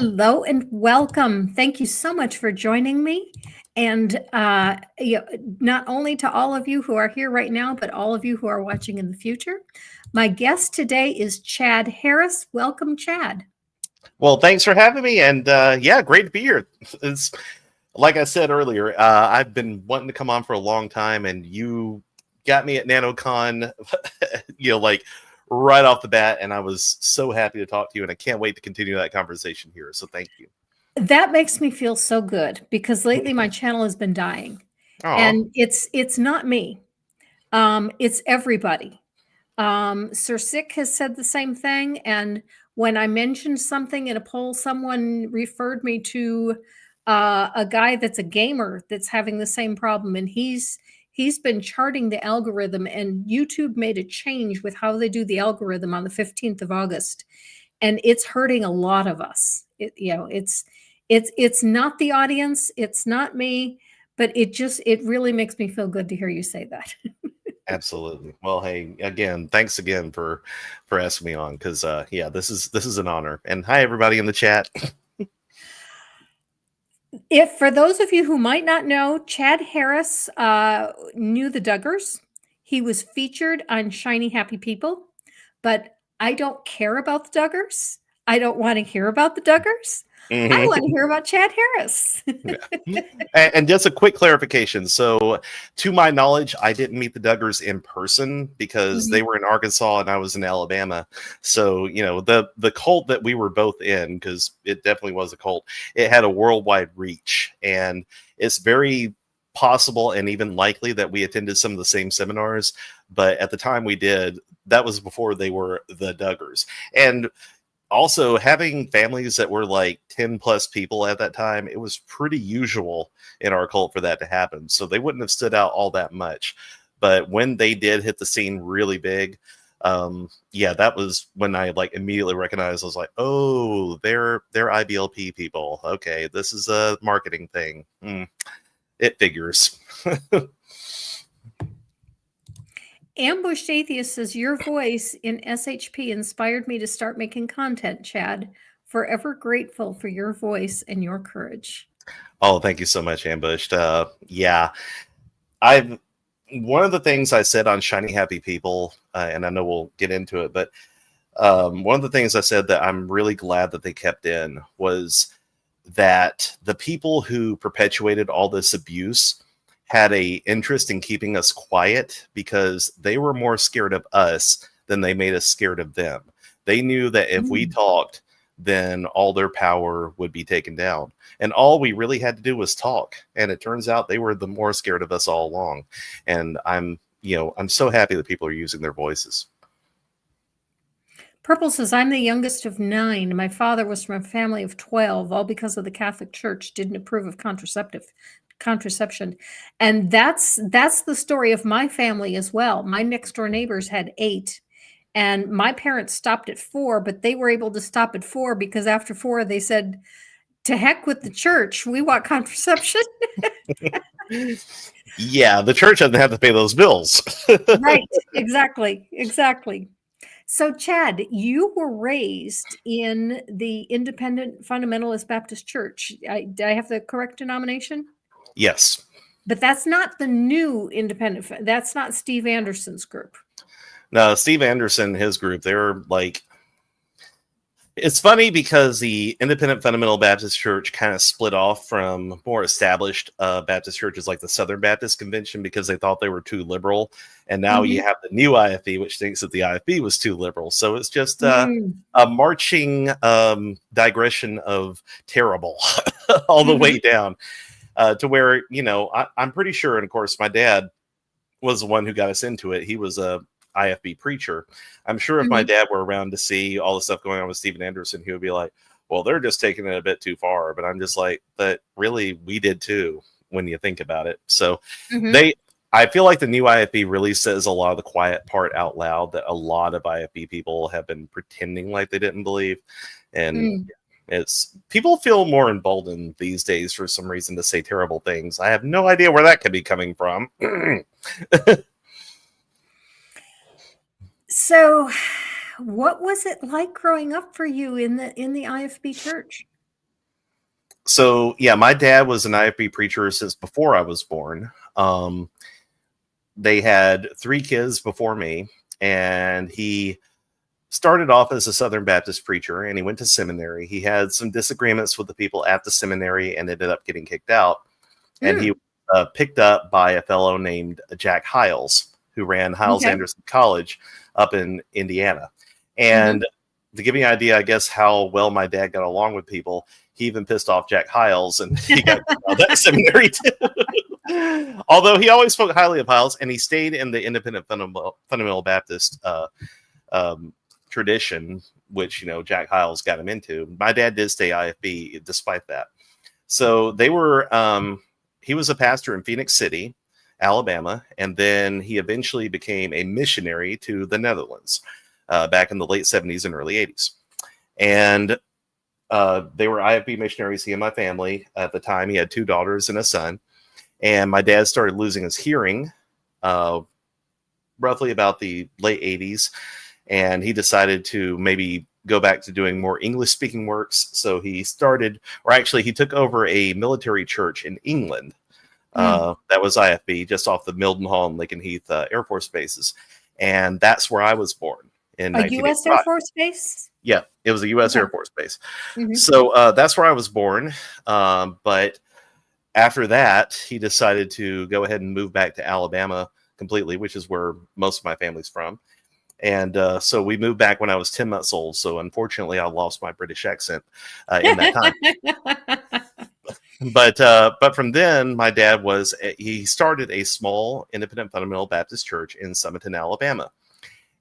Hello and welcome. Thank you so much for joining me. And not only to all of you who are here right now, but all of you who are watching in the future. My guest today is Chad Harris. Welcome, Chad. Well, thanks for having me, and yeah, great to be here. It's like I said earlier, I've been wanting to come on for a long time, and you got me at NanoCon, like right off the bat, and I was so happy to talk to you, and I can't wait to continue that conversation here. So thank you. That makes me feel so good because lately my channel has been dying. Oh, And it's not me. It's everybody. Sir Sick has said the same thing. And when I mentioned something in a poll, someone referred me to a guy that's a gamer that's having the same problem. And he's been charting the algorithm, and YouTube made a change with how they do the algorithm on the 15th of August. And it's hurting a lot of us. It's not the audience, it's not me, but it really makes me feel good to hear you say that. absolutely. Well, hey, again, thanks again for asking me on, because yeah, this is an honor. And hi, everybody in the chat. If for those of you who might not know, Chad Harris knew the Duggars. He was featured on Shiny Happy People, but I don't care about the Duggars. I don't want to hear about the Duggars. I want to hear about Chad Harris. Yeah. And just a quick clarification. So, to my knowledge, I didn't meet the Duggars in person because Mhm. they were in Arkansas and I was in Alabama. So, the cult that we were both in, because it definitely was a cult, it had a worldwide reach. And it's very possible and even likely that we attended some of the same seminars. But at the time we did, that was before they were the Duggars. And also having families that were like 10 plus people at that time, it was pretty usual in our cult for that to happen, so they wouldn't have stood out all that much. But when they did hit the scene really big, yeah, that was when I like immediately recognized. I was like, oh, they're IBLP people. Okay, this is a marketing thing. It figures. Ambushed Atheist says, your voice in SHP inspired me to start making content, Chad. Forever grateful for your voice and your courage. Oh, thank you so much, Ambushed. Yeah, I've one of the things I said on Shiny Happy People, and I know we'll get into it, but one of the things I said that I'm really glad that they kept in was that the people who perpetuated all this abuse had a interest in keeping us quiet because they were more scared of us than they made us scared of them. They knew that if we talked, then all their power would be taken down. And all we really had to do was talk. And it turns out they were the more scared of us all along. And I'm so happy that people are using their voices. Purple says, I'm the youngest of 9. My father was from a family of 12, all because of the Catholic Church didn't approve of contraception. And that's the story of my family as well. My next door neighbors had 8. And my parents stopped at 4, but they were able to stop at 4 because after 4, they said, to heck with the church. We want contraception. Yeah, the church doesn't have to pay those bills. Right. Exactly. So, Chad, you were raised in the Independent Fundamentalist Baptist Church. Do I have the correct denomination? Yes. But that's not the new independent. That's not Steve Anderson's group. No, Steve Anderson, his group, they're like, it's funny because the Independent Fundamental Baptist Church kind of split off from more established Baptist churches like the Southern Baptist Convention because they thought they were too liberal. And now you have the new IFB, which thinks that the IFB was too liberal. So it's just a marching digression of terrible all the way down to where, I'm pretty sure, and of course, my dad was the one who got us into it. He was a IFB preacher. I'm sure if my dad were around to see all the stuff going on with Steven Anderson, he would be like, well, they're just taking it a bit too far. But I'm just like, but really, we did too, when you think about it. So I feel like the new IFB really says a lot of the quiet part out loud that a lot of IFB people have been pretending like they didn't believe. And it's people feel more emboldened these days for some reason to say terrible things. I have no idea where that could be coming from. So, what was it like growing up for you in the IFB church? So yeah, my dad was an IFB preacher since before I was born. They had 3 kids before me, and he started off as a Southern Baptist preacher, and he went to seminary. He had some disagreements with the people at the seminary and ended up getting kicked out. And he Mm, picked up by a fellow named Jack Hiles, who ran Hiles okay. Anderson College up in Indiana. Hmm. And to give you an idea, I guess, how well my dad got along with people, he even pissed off Jack Hiles, and he got kicked out of that seminary too. Although he always spoke highly of Hiles, and he stayed in the independent fundamental Baptist um, tradition, which Jack Hiles got him into. My dad did stay IFB despite that. So they were. He was a pastor in Phoenix City, Alabama, and then he eventually became a missionary to the Netherlands back in the late 70s and early 80s. And they were IFB missionaries, he and my family. At the time, he had 2 daughters and a son. And my dad started losing his hearing roughly about the late 80s. And he decided to maybe go back to doing more English speaking works. So he started, or actually, he took over a military church in England. Mm. That was IFB, just off the Mildenhall and Lincoln Heath Air Force bases. And that's where I was born in A U.S. Air 1985. Force Base? Yeah, it was a U.S. Okay. Air Force base. Hmm. So that's where I was born. But after that, he decided to go ahead and move back to Alabama completely, which is where most of my family's from. And so we moved back when I was 10 months old. So unfortunately, I lost my British accent in that time. But from then, my dad he started a small independent fundamental Baptist church in Summerton, Alabama.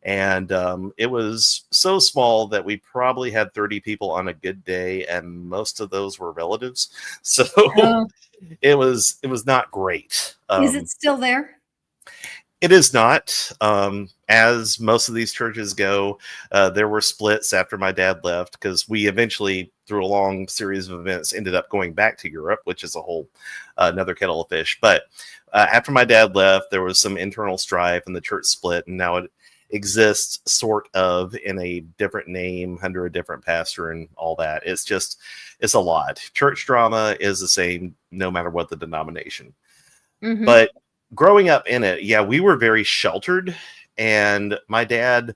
And it was so small that we probably had 30 people on a good day, and most of those were relatives. So Oh, it was not great. is it still there? It is not. As most of these churches go, there were splits after my dad left, because we eventually, through a long series of events, ended up going back to Europe, which is a whole another kettle of fish. But after my dad left, there was some internal strife and the church split, and now it exists sort of in a different name under a different pastor and all that. It's a lot. Church drama is the same no matter what the denomination. Hmm. But growing up in it, yeah, we were very sheltered. And my dad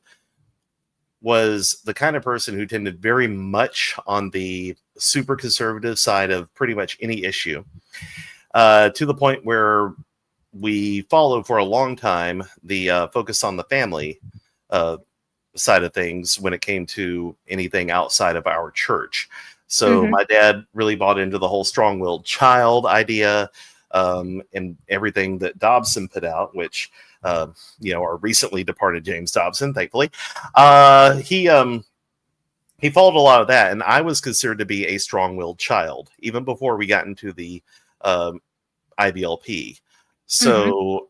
was the kind of person who tended very much on the super conservative side of pretty much any issue, to the point where we followed for a long time the focus on the family uh, side of things when it came to anything outside of our church. So Hmm. my dad really bought into the whole strong-willed child idea, and everything that Dobson put out, which our recently departed James Dobson, thankfully, he followed a lot of that, and I was considered to be a strong-willed child even before we got into the um, IBLP. Hmm. So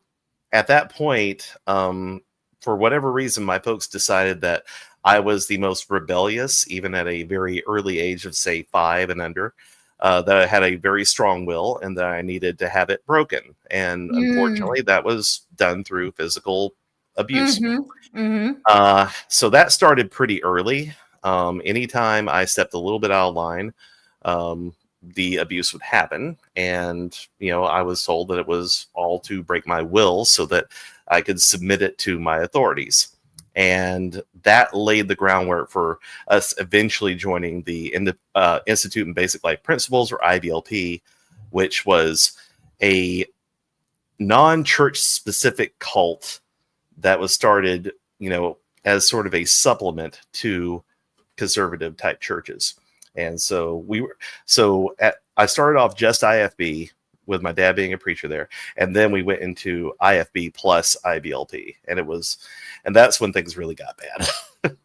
at that point, for whatever reason, my folks decided that I was the most rebellious, even at a very early age of, say, 5 and under, that I had a very strong will and that I needed to have it broken. And Mm. unfortunately, that was done through physical abuse. Mhm, mhm, So that started pretty early. Anytime I stepped a little bit out of line, um, the abuse would happen. And, I was told that it was all to break my will so that I could submit it to my authorities. And that laid the groundwork for us eventually joining the Institute in Basic Life Principles, or IBLP, which was a non-church specific cult that was started, as sort of a supplement to conservative type churches. And so I started off just IFB with my dad being a preacher there, and then we went into IFB plus IBLP, and that's when things really got bad.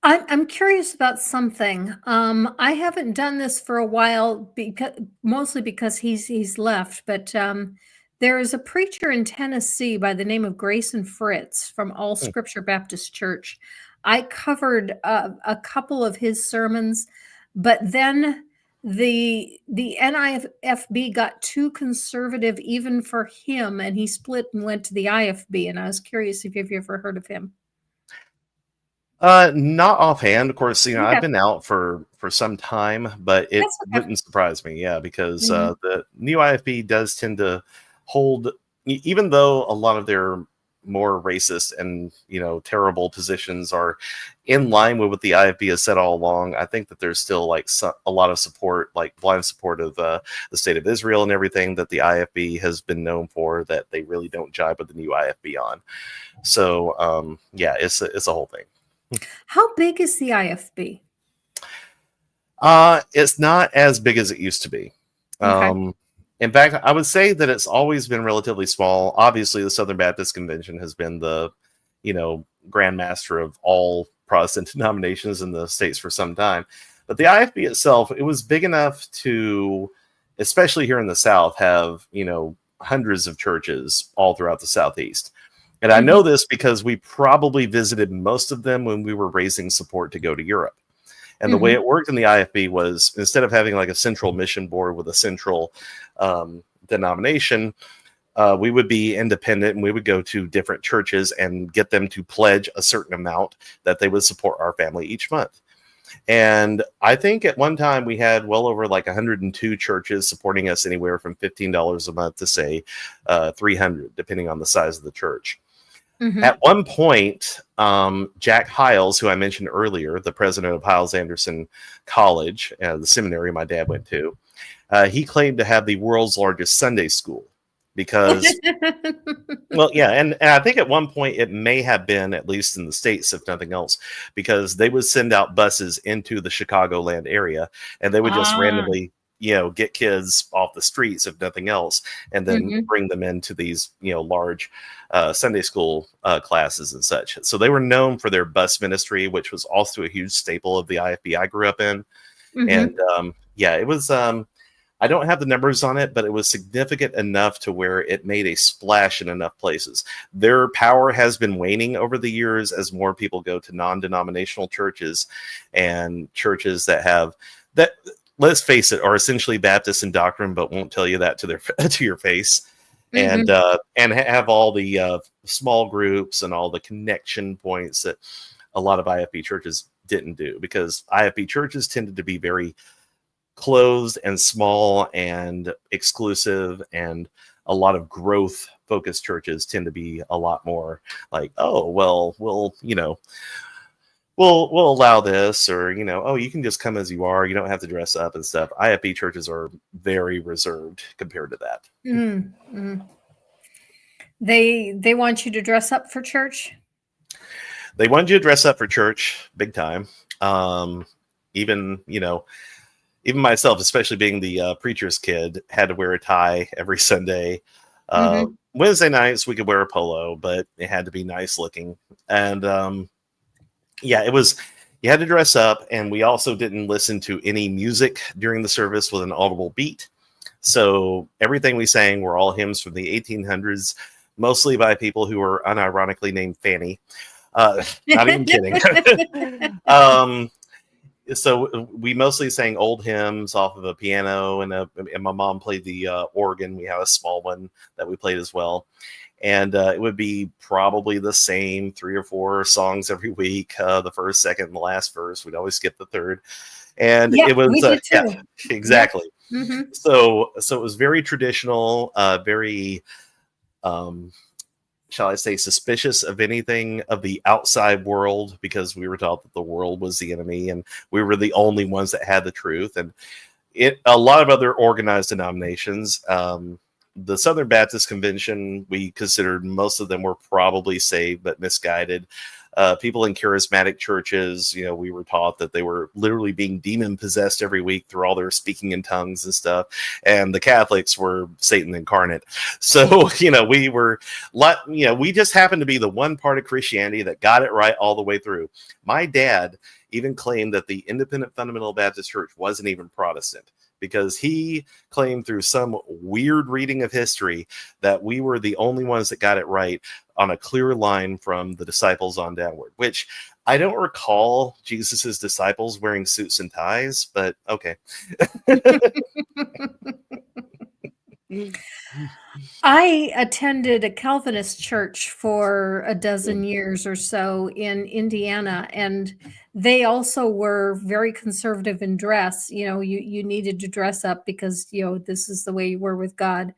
I'm curious about something. I haven't done this for a while, because mostly because he's left, but there is a preacher in Tennessee by the name of Grayson Fritz from All Scripture Baptist Church. I covered a couple of his sermons, but then the NIFB got too conservative even for him, and he split and went to the IFB. And I was curious if you've ever heard of him. Not offhand. Of course, I've Okay, been out for some time, but it that's okay. wouldn't surprise me. Yeah, because Mhm. the new IFB does tend to hold, even though a lot of their more racist and terrible positions are in line with what the IFB has said all along. I think that there's still like a lot of support, like blind support of the state of Israel and everything that the IFB has been known for. That they really don't jibe with the new IFB on. So yeah, it's a whole thing. How big is the IFB? It's not as big as it used to be. Okay. Um, in fact, I would say that it's always been relatively small. Obviously, the Southern Baptist Convention has been the, grand master of all Protestant denominations in the states for some time. But the IFB itself, it was big enough to, especially here in the South, have, hundreds of churches all throughout the Southeast. And I Mhm. know this because we probably visited most of them when we were raising support to go to Europe. And the way Mhm. it worked in the IFB was, instead of having like a central mission board with a central denomination, we would be independent and we would go to different churches and get them to pledge a certain amount that they would support our family each month. And I think at one time we had well over like 102 churches supporting us, anywhere from $15 a month to say 300, depending on the size of the church. At Mhm. one point, Jack Hiles, who I mentioned earlier, the president of Hiles Anderson College, the seminary my dad went to, he claimed to have the world's largest Sunday school because, well, yeah, and I think at one point it may have been, at least in the States, if nothing else, because they would send out buses into the Chicagoland area and they would just Ah. randomly, get kids off the streets, if nothing else, and then Mhm. bring them into these, large Sunday school classes and such. So they were known for their bus ministry, which was also a huge staple of the IFB I grew up in. And Mhm. yeah, it was. I don't have the numbers on it, but it was significant enough to where it made a splash in enough places. Their power has been waning over the years as more people go to non-denominational churches and churches that have that. Let's face it, are essentially Baptist in doctrine, but won't tell you that to their to your face, Mhm. and have all the small groups and all the connection points that a lot of IFB churches didn't do, because IFB churches tended to be very closed and small and exclusive, and a lot of growth focused churches tend to be a lot more like, oh well, we'll allow this, or oh, you can just come as you are, you don't have to dress up and stuff. IFB churches are very reserved compared to that. Mm. Mm. They want you to dress up for church? They wanted you to dress up for church big time. um even even myself, especially being the preacher's kid, had to wear a tie every Sunday. Mhm. Wednesday nights we could wear a polo, but it had to be nice looking. And yeah, it was. You had to dress up, and we also didn't listen to any music during the service with an audible beat. So everything we sang were all hymns from the 1800s, mostly by people who were unironically named Fanny. Not even kidding. um, so we mostly sang old hymns off of a piano, and my mom played the organ. We have a small one that we played as well, and it would be probably the same 3 or 4 songs every week. The first, second, and the last verse. We'd always skip the third, and Yep, it was we did yeah, too. Yep. exactly. Mhm. So it was very traditional, very um, shall I say, suspicious of anything of the outside world, because we were taught that the world was the enemy and we were the only ones that had the truth. And a lot of other organized denominations, the Southern Baptist Convention, we considered most of them were probably saved but misguided. People in charismatic churches, we were taught that they were literally being demon possessed every week through all their speaking in tongues and stuff. And the Catholics were Satan incarnate. So, we just happened to be the one part of Christianity that got it right all the way through. My dad even claimed that the Independent Fundamental Baptist Church wasn't even Protestant, because he claimed through some weird reading of history that we were the only ones that got it right on a clear line from the disciples on downward, which I don't recall Jesus's disciples wearing suits and ties, but okay. I attended a Calvinist church for a dozen years or so in Indiana, and they also were very conservative in dress. You needed to dress up because, this is the way you were with God.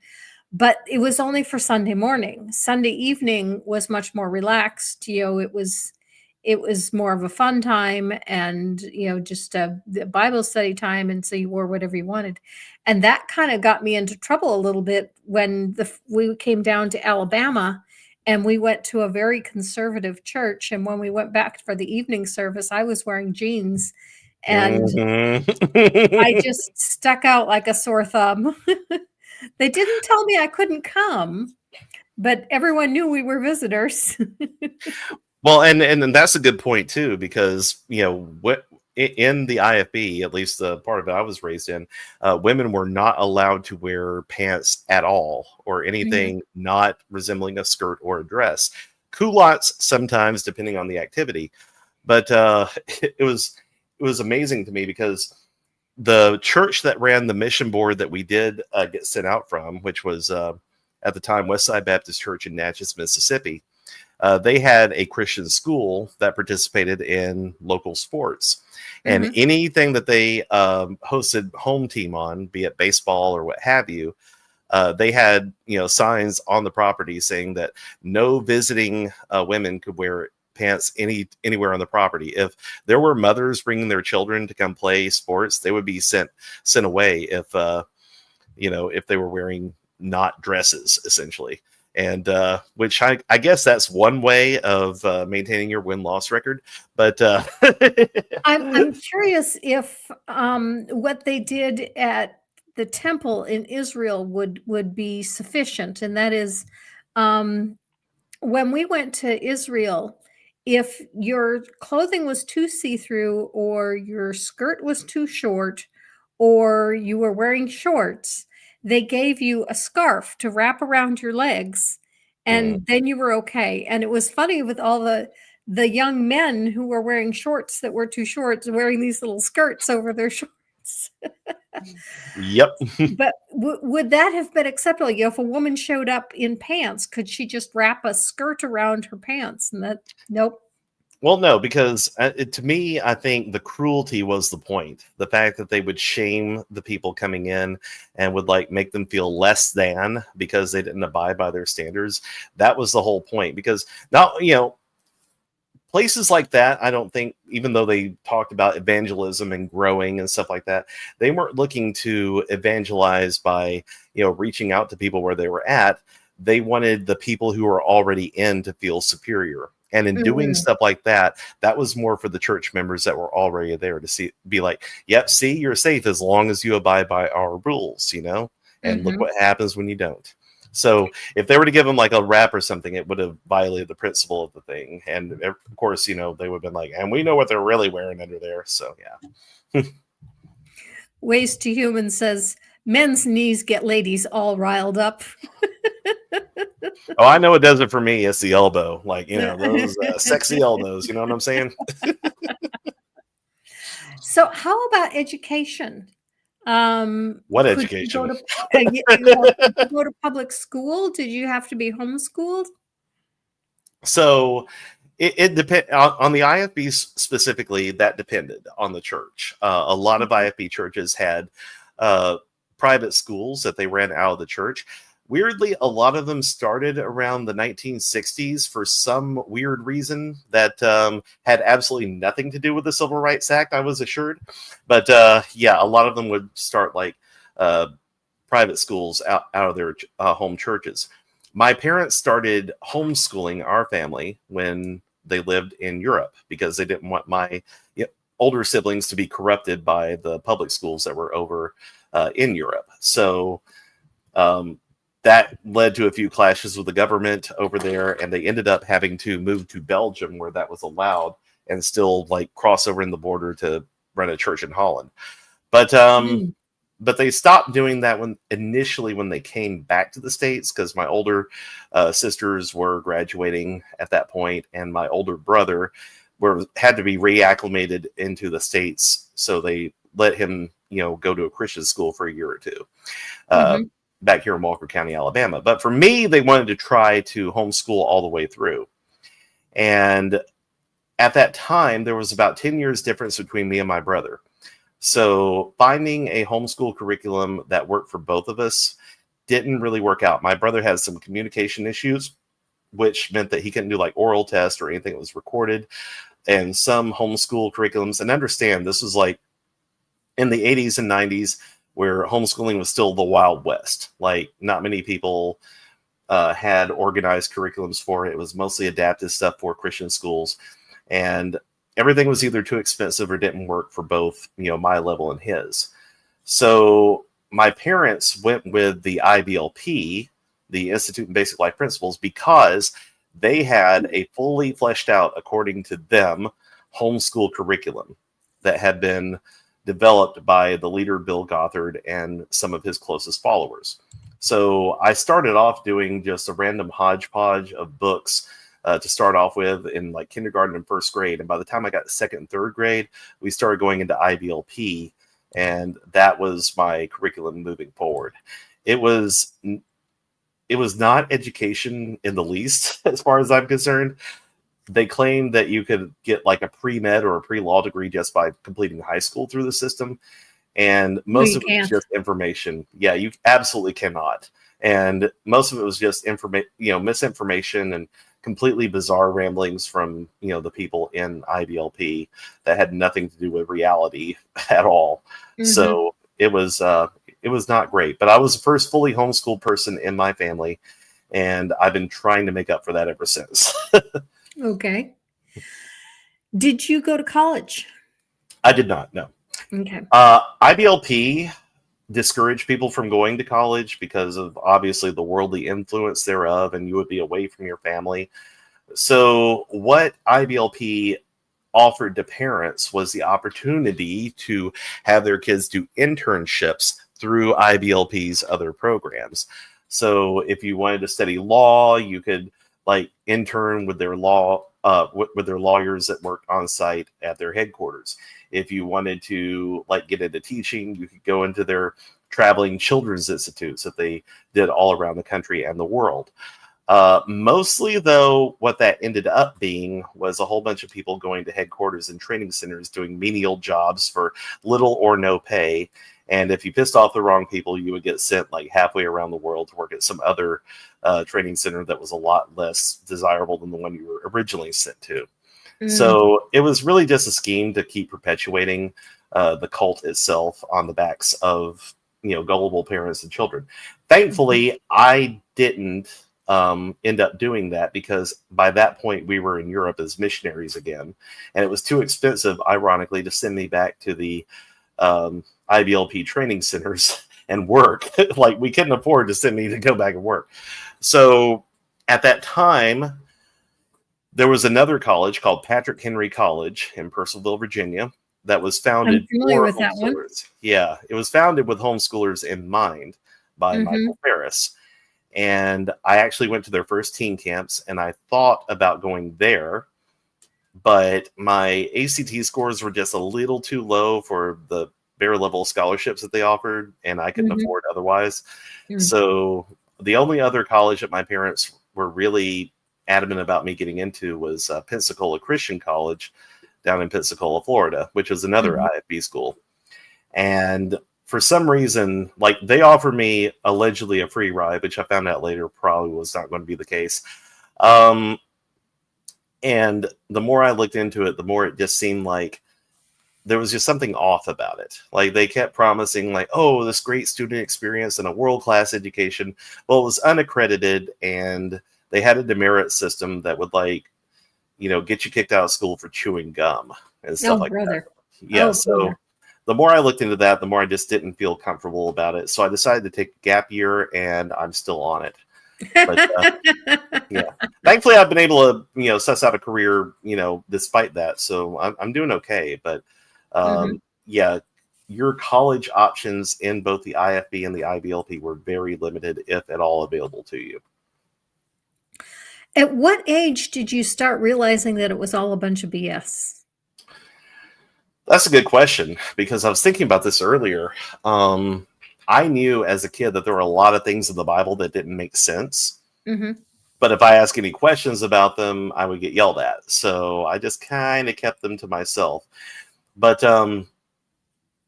But it was only for Sunday morning. Sunday evening was much more relaxed. It was more of a fun time, and just the Bible study time, and so you wore whatever you wanted. And that kind of got me into trouble a little bit when we came down to Alabama, and we went to a very conservative church, and when we went back for the evening service, I was wearing jeans, and I Mhm. just stuck out like a sore thumb. They didn't tell me I couldn't come, but everyone knew we were visitors. Well, and that's a good point too, because what in the IFB, at least the part of it I was raised in, women were not allowed to wear pants at all or Mhm. anything not resembling a skirt or a dress. Culottes sometimes, depending on the activity, but it was amazing to me because the church that ran the mission board that we did get sent out from, which was at the time Westside Baptist Church in Natchez, Mississippi. They had a Christian school that participated in local sports. And Mhm. anything that they hosted home team on, be it baseball or what have you, they had signs on the property saying that no visiting women could wear pants anywhere on the property. If there were mothers bringing their children to come play sports, they would be sent away if they were wearing not dresses, essentially. And which I guess that's one way of maintaining your win-loss record. But I'm curious if what they did at the temple in Israel would be sufficient, and that is, um, when we went to Israel, if your clothing was too see-through, or your skirt was too short, or you were wearing shorts, they gave you a scarf to wrap around your legs, mm, and then you were okay. And it was funny with all the young men who were wearing shorts that were too short, wearing these little skirts over their shorts. yep. But would that have been acceptable? If a woman showed up in pants, could she just wrap a skirt around her pants? And that, nope. Well, no, because to me, I think the cruelty was the point. The fact that they would shame the people coming in and would like make them feel less than because they didn't abide by their standards. That was the whole point. Because now, places like that, I don't think, even though they talked about evangelism and growing and stuff like that, they weren't looking to evangelize by, reaching out to people where they were at. They wanted the people who were already in to feel superior. And in doing Mhm, stuff like that, that was more for the church members that were already there to be like, yep, see, you're safe as long as you abide by our rules, and look mhm. what happens when you don't. So if they were to give them like a rap or something, it would have violated the principle of the thing. And of course, they would have been like, and we know what they're really wearing under there. So yeah. Ways to Human says men's knees get ladies all riled up. Oh, I know it does it for me. It's the elbow, like those sexy elbows. You know what I'm saying? So, how about education? What Could you go education? to could you go to public school? Did you have to be homeschooled? So it depend on the IFB specifically. That depended on the church. A lot of Mhm, IFB churches had uh, private schools that they ran out of the church. Weirdly, a lot of them started around the 1960s for some weird reason that had absolutely nothing to do with the Civil Rights Act, I was assured. But yeah, a lot of them would start like uh, private schools out of their home churches. My parents started homeschooling our family when they lived in Europe because they didn't want my older siblings to be corrupted by the public schools that were over in Europe. So um, that led to a few clashes with the government over there, and they ended up having to move to Belgium where that was allowed and still like cross over in the border to run a church in Holland. But mm, they stopped doing that when they came back to the States because my older sisters were graduating at that point, and my older brother had to be reacclimated into the States, so they let him go to a Christian school for a year or two. Uh, mhm. back here in Walker County, Alabama. But for me, they wanted to try to homeschool all the way through. And at that time, there was about 10 years difference between me and my brother. So finding a homeschool curriculum that worked for both of us didn't really work out. My brother had some communication issues, which meant that he couldn't do like oral tests or anything that was recorded. And some homeschool curriculums, and understand this was like in the 80s and 90s where homeschooling was still the Wild West. Like not many people had organized curriculums for it. It was mostly adapted stuff for Christian schools. And everything was either too expensive or didn't work for both, my level and his. So my parents went with the IBLP, the Institute in Basic Life Principles, because they had a fully fleshed out, according to them, homeschool curriculum that had been developed by the leader Bill Gothard and some of his closest followers. So I started off doing just a random hodgepodge of books to start off with in like kindergarten and first grade. And by the time I got to second and third grade, we started going into IBLP, and that was my curriculum moving forward. It was not education in the least, as far as I'm concerned. They claimed that you could get like a pre-med or a pre-law degree just by completing high school through the system. And most of it was just information. Yeah, you absolutely cannot. And most of it was just misinformation and completely bizarre ramblings from, the people in IBLP that had nothing to do with reality at all. Mm-hmm. So it was not great, but I was the first fully homeschooled person in my family, and I've been trying to make up for that ever since. Okay. Did you go to college? I did not, no. Okay. IBLP discouraged people from going to college because of obviously the worldly influence thereof, and you would be away from your family. So what IBLP offered to parents was the opportunity to have their kids do internships through IBLP's other programs. So if you wanted to study law, you could like intern with their with their lawyers that worked on site at their headquarters. If you wanted to like get into teaching, you could go into their traveling children's institutes that they did all around the country and the world. Mostly, though, what that ended up being was a whole bunch of people going to headquarters and training centers doing menial jobs for little or no pay. And if you pissed off the wrong people, you would get sent like halfway around the world to work at some other training center that was a lot less desirable than the one you were originally sent to. Mm. So it was really just a scheme to keep perpetuating the cult itself on the backs of, gullible parents and children. Thankfully, I didn't end up doing that, because by that point we were in Europe as missionaries again, and it was too expensive, ironically, to send me back to the IBLP training centers and work. Like we couldn't afford to send me to go back and work. So at that time, there was another college called Patrick Henry College in Purcellville, Virginia, that was founded. I'm familiar with that one. Yeah, it was founded with homeschoolers in mind by Michael Ferris. And I actually went to their first teen camps, and I thought about going there, but my ACT scores were just a little too low for the bare level scholarships that they offered, and I couldn't afford otherwise. So the only other college that my parents were really adamant about me getting into was Pensacola Christian College down in Pensacola, Florida, which was another IFB school. And for some reason, like they offered me allegedly a free ride, which I found out later probably was not going to be the case. And the more I looked into it, the more it just seemed like there was just something off about it. Like they kept promising like, oh, this great student experience and a world-class education. Well, it was unaccredited, and they had a demerit system that would like, get you kicked out of school for chewing gum and stuff that. Yeah. So the more I looked into that, the more I just didn't feel comfortable about it. So I decided to take a gap year, and I'm still on it. But yeah, thankfully I've been able to, suss out a career, despite that. So I'm doing okay. But yeah, your college options in both the IFB and the IBLP were very limited, if at all available to you. At what age did you start realizing that it was all a bunch of BS? That's a good question, because I was thinking about this earlier. I knew as a kid that there were a lot of things in the Bible that didn't make sense. Mm-hmm. But if I asked any questions about them, I would get yelled at. So I just kind of kept them to myself. But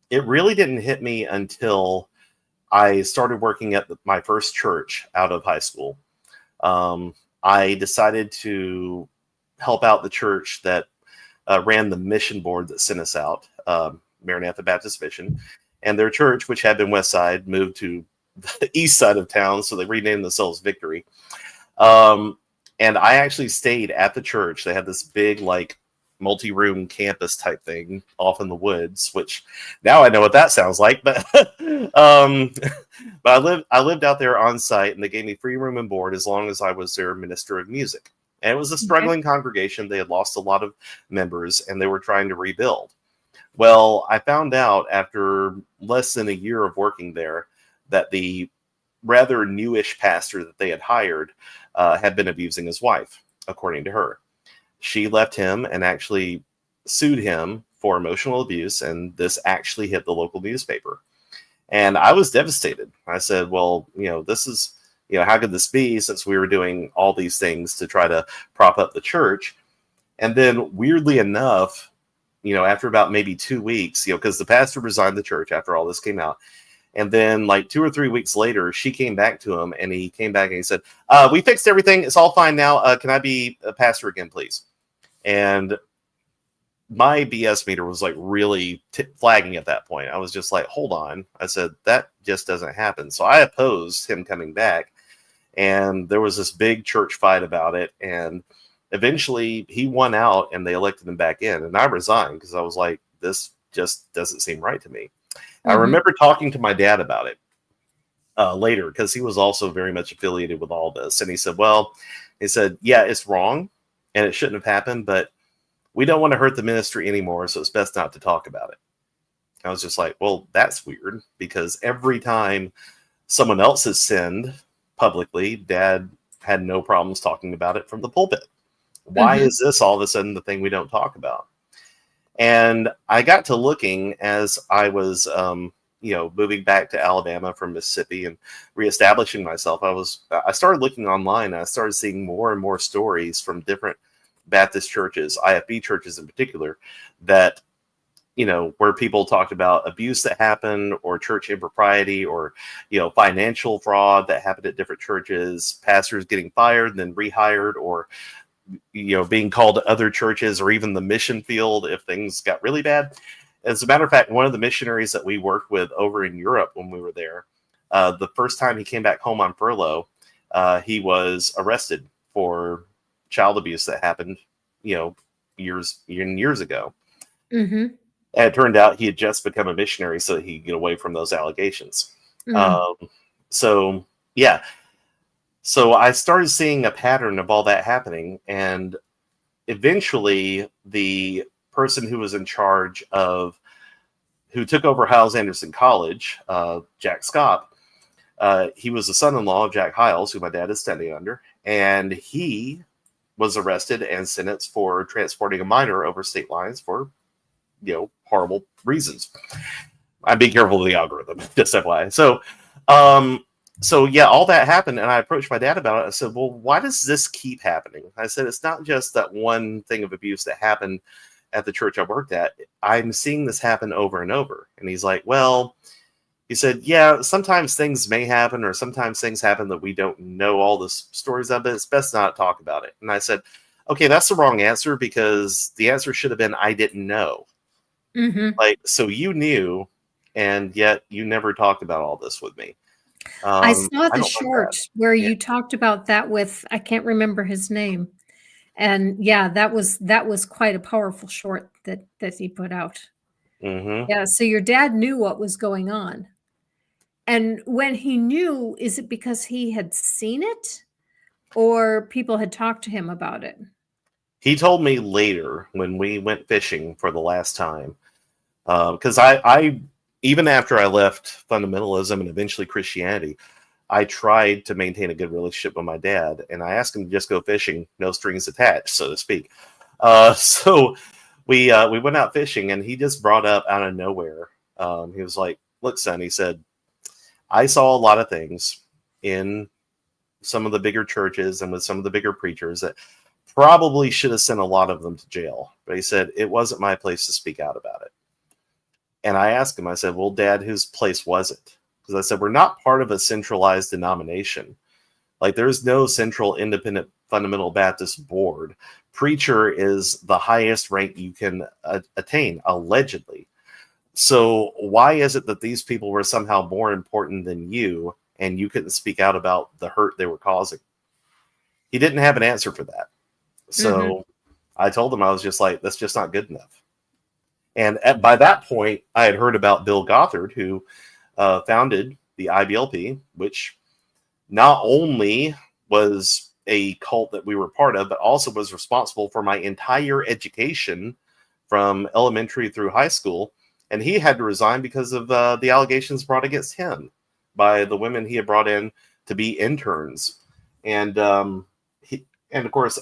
it really didn't hit me until I started working at my first church out of high school. I decided to help out the church that ran the mission board that sent us out, Maranatha Baptist Mission. And their church, which had been West Side, moved to the east side of town, so they renamed themselves Victory. And I actually stayed at the church. They had this big, like, multi-room campus type thing off in the woods, which now I know what that sounds like. But but I lived out there on site, and they gave me free room and board as long as I was their minister of music. And it was a struggling congregation. They had lost a lot of members, and they were trying to rebuild. Well, I found out after less than a year of working there that the rather newish pastor that they had hired had been abusing his wife, according to her. She left him and actually sued him for emotional abuse, and this actually hit the local newspaper. And I was devastated. I said, well, this is, how could this be, since we were doing all these things to try to prop up the church? And then, weirdly enough, after about maybe 2 weeks, because the pastor resigned the church after all this came out. And then like 2 or 3 weeks later, she came back to him, and he came back and he said, we fixed everything. It's all fine now. Can I be a pastor again, please? And my BS meter was like really flagging at that point. I was just like, hold on. I said, that just doesn't happen. So I opposed him coming back, and there was this big church fight about it. And eventually he won out, and they elected him back in. And I resigned because I was like, this just doesn't seem right to me. Mm-hmm. I remember talking to my dad about it later, because he was also very much affiliated with all this. And he said, yeah, it's wrong and it shouldn't have happened, but we don't want to hurt the ministry anymore, so it's best not to talk about it. I was just like, well, that's weird, because every time someone else has sinned publicly, Dad had no problems talking about it from the pulpit. Why is this all of a sudden the thing we don't talk about? And I got to looking as I was, moving back to Alabama from Mississippi and reestablishing myself. I started looking online, and I started seeing more and more stories from different Baptist churches, IFB churches in particular, that, where people talked about abuse that happened, or church impropriety, or, financial fraud that happened at different churches, pastors getting fired and then rehired, or, being called to other churches, or even the mission field if things got really bad. As a matter of fact, one of the missionaries that we worked with over in Europe when we were there, the first time he came back home on furlough, he was arrested for child abuse that happened, years ago. Mm-hmm. And it turned out he had just become a missionary so he could get away from those allegations. Mm-hmm. So I started seeing a pattern of all that happening, and eventually the person who was in charge who took over Hiles Anderson College, Jack Scott, he was the son-in-law of Jack Hiles, who my dad is standing under, and he was arrested and sentenced for transporting a minor over state lines for, horrible reasons. I'm being careful of the algorithm, just FYI. So all that happened, and I approached my dad about it. I said, well, why does this keep happening? I said, it's not just that one thing of abuse that happened at the church I worked at. I'm seeing this happen over and over. And he's like, well, he said, yeah, sometimes things may happen, or sometimes things happen that we don't know all the stories of, but it's best not to talk about it. And I said, okay, that's the wrong answer, because the answer should have been, I didn't know. Mm-hmm. Like, so you knew, and yet you never talked about all this with me. I saw the short where you talked about that with, I can't remember his name. And yeah, that was quite a powerful short that he put out. Mm-hmm. Yeah. So your dad knew what was going on. And when he knew, is it because he had seen it, or people had talked to him about it? He told me later when we went fishing for the last time, because I even after I left fundamentalism and eventually Christianity, I tried to maintain a good relationship with my dad, and I asked him to just go fishing, no strings attached, so to speak. So we went out fishing, and he just brought up out of nowhere. He was like, look, son, he said, I saw a lot of things in some of the bigger churches and with some of the bigger preachers that probably should have sent a lot of them to jail. But he said, it wasn't my place to speak out about it. And I asked him, I said, well, Dad, whose place was it? Because I said, we're not part of a centralized denomination. Like, there's no central independent fundamental Baptist board. Preacher is the highest rank you can attain, allegedly. So why is it that these people were somehow more important than you, and you couldn't speak out about the hurt they were causing? He didn't have an answer for that. So I told him, I was just like, that's just not good enough. And by that point, I had heard about Bill Gothard, who founded the IBLP, which not only was a cult that we were part of, but also was responsible for my entire education from elementary through high school. And he had to resign because of the allegations brought against him by the women he had brought in to be interns. And and of course,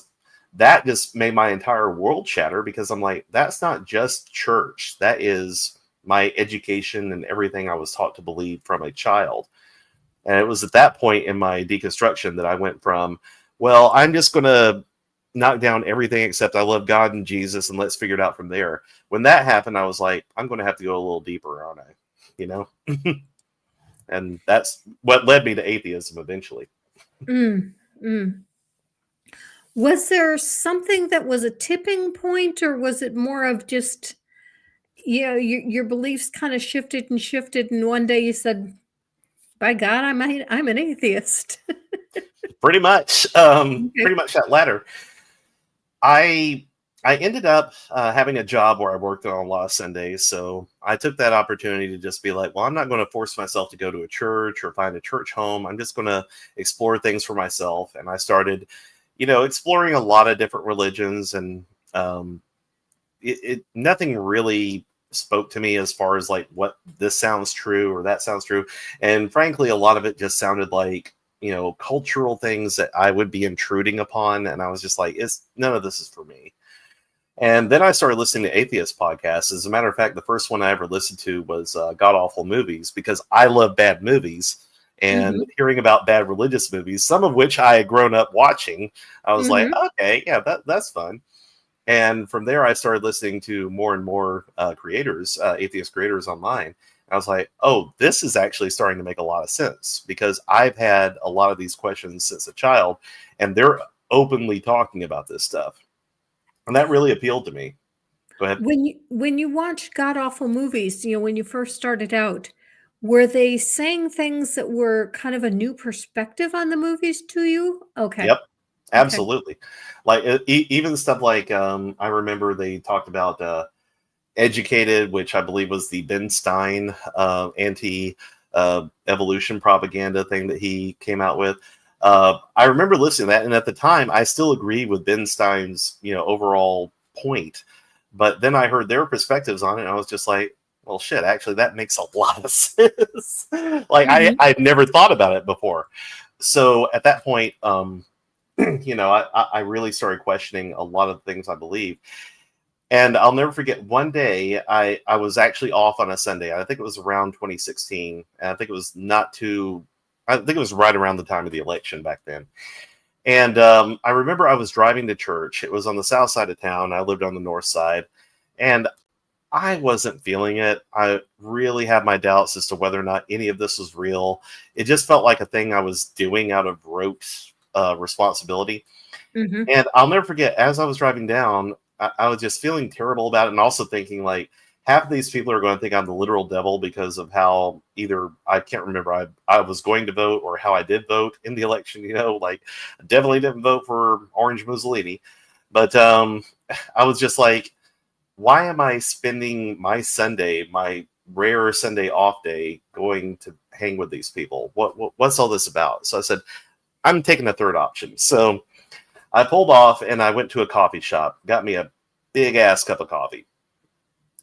that just made my entire world shatter, because I'm like, that's not just church. That is my education and everything I was taught to believe from a child. And it was at that point in my deconstruction that I went from, well, I'm just going to knock down everything except I love God and Jesus, and let's figure it out from there. When that happened, I was like, I'm going to have to go a little deeper, aren't I? You know? And that's what led me to atheism eventually. Was there something that was a tipping point, or was it more of just, your beliefs kind of shifted and shifted, and one day you said, by God, I'm an atheist? Pretty much that latter. I ended up having a job where I worked on a lot of Sundays, so I took that opportunity to just be like, well, I'm not going to force myself to go to a church or find a church home. I'm just going to explore things for myself. And I started, exploring a lot of different religions, and nothing really spoke to me as far as like what this sounds true or that sounds true. And frankly, a lot of it just sounded like, cultural things that I would be intruding upon. And I was just like, none of this is for me. And then I started listening to atheist podcasts. As a matter of fact, the first one I ever listened to was God Awful Movies, because I love bad movies. And hearing about bad religious movies, some of which I had grown up watching, I was like, okay, yeah, that's fun. And from there, I started listening to more and more atheist creators online. I was like, oh, this is actually starting to make a lot of sense, because I've had a lot of these questions since a child, and they're openly talking about this stuff. And that really appealed to me. Go ahead. When you watch God awful movies, when you first started out, were they saying things that were kind of a new perspective on the movies to you? Okay. Yep, absolutely. Like even stuff like I remember they talked about Educated, which I believe was the Ben Stein anti evolution propaganda thing that he came out with. I remember listening to that, and at the time, I still agreed with Ben Stein's overall point. But then I heard their perspectives on it, and I was just like, well, shit, actually, that makes a lot of sense. Like, I'd never thought about it before. So at that point, I really started questioning a lot of things I believe. And I'll never forget, one day I was actually off on a Sunday. I think it was around 2016. And I think it was right around the time of the election back then. And I remember I was driving to church. It was on the south side of town. I lived on the north side. And I wasn't feeling it. I really had my doubts as to whether or not any of this was real. It just felt like a thing I was doing out of rote responsibility. And I'll never forget, as I was driving down, I was just feeling terrible about it, and also thinking like, half of these people are going to think I'm the literal devil because of how either I can't remember I was going to vote or how I did vote in the election. Like, I definitely didn't vote for Orange Mussolini, but I was just like, why am I spending my Sunday, my rare Sunday off day, going to hang with these people? What's all this about? So I said, I'm taking a third option. So I pulled off and I went to a coffee shop, got me a big ass cup of coffee.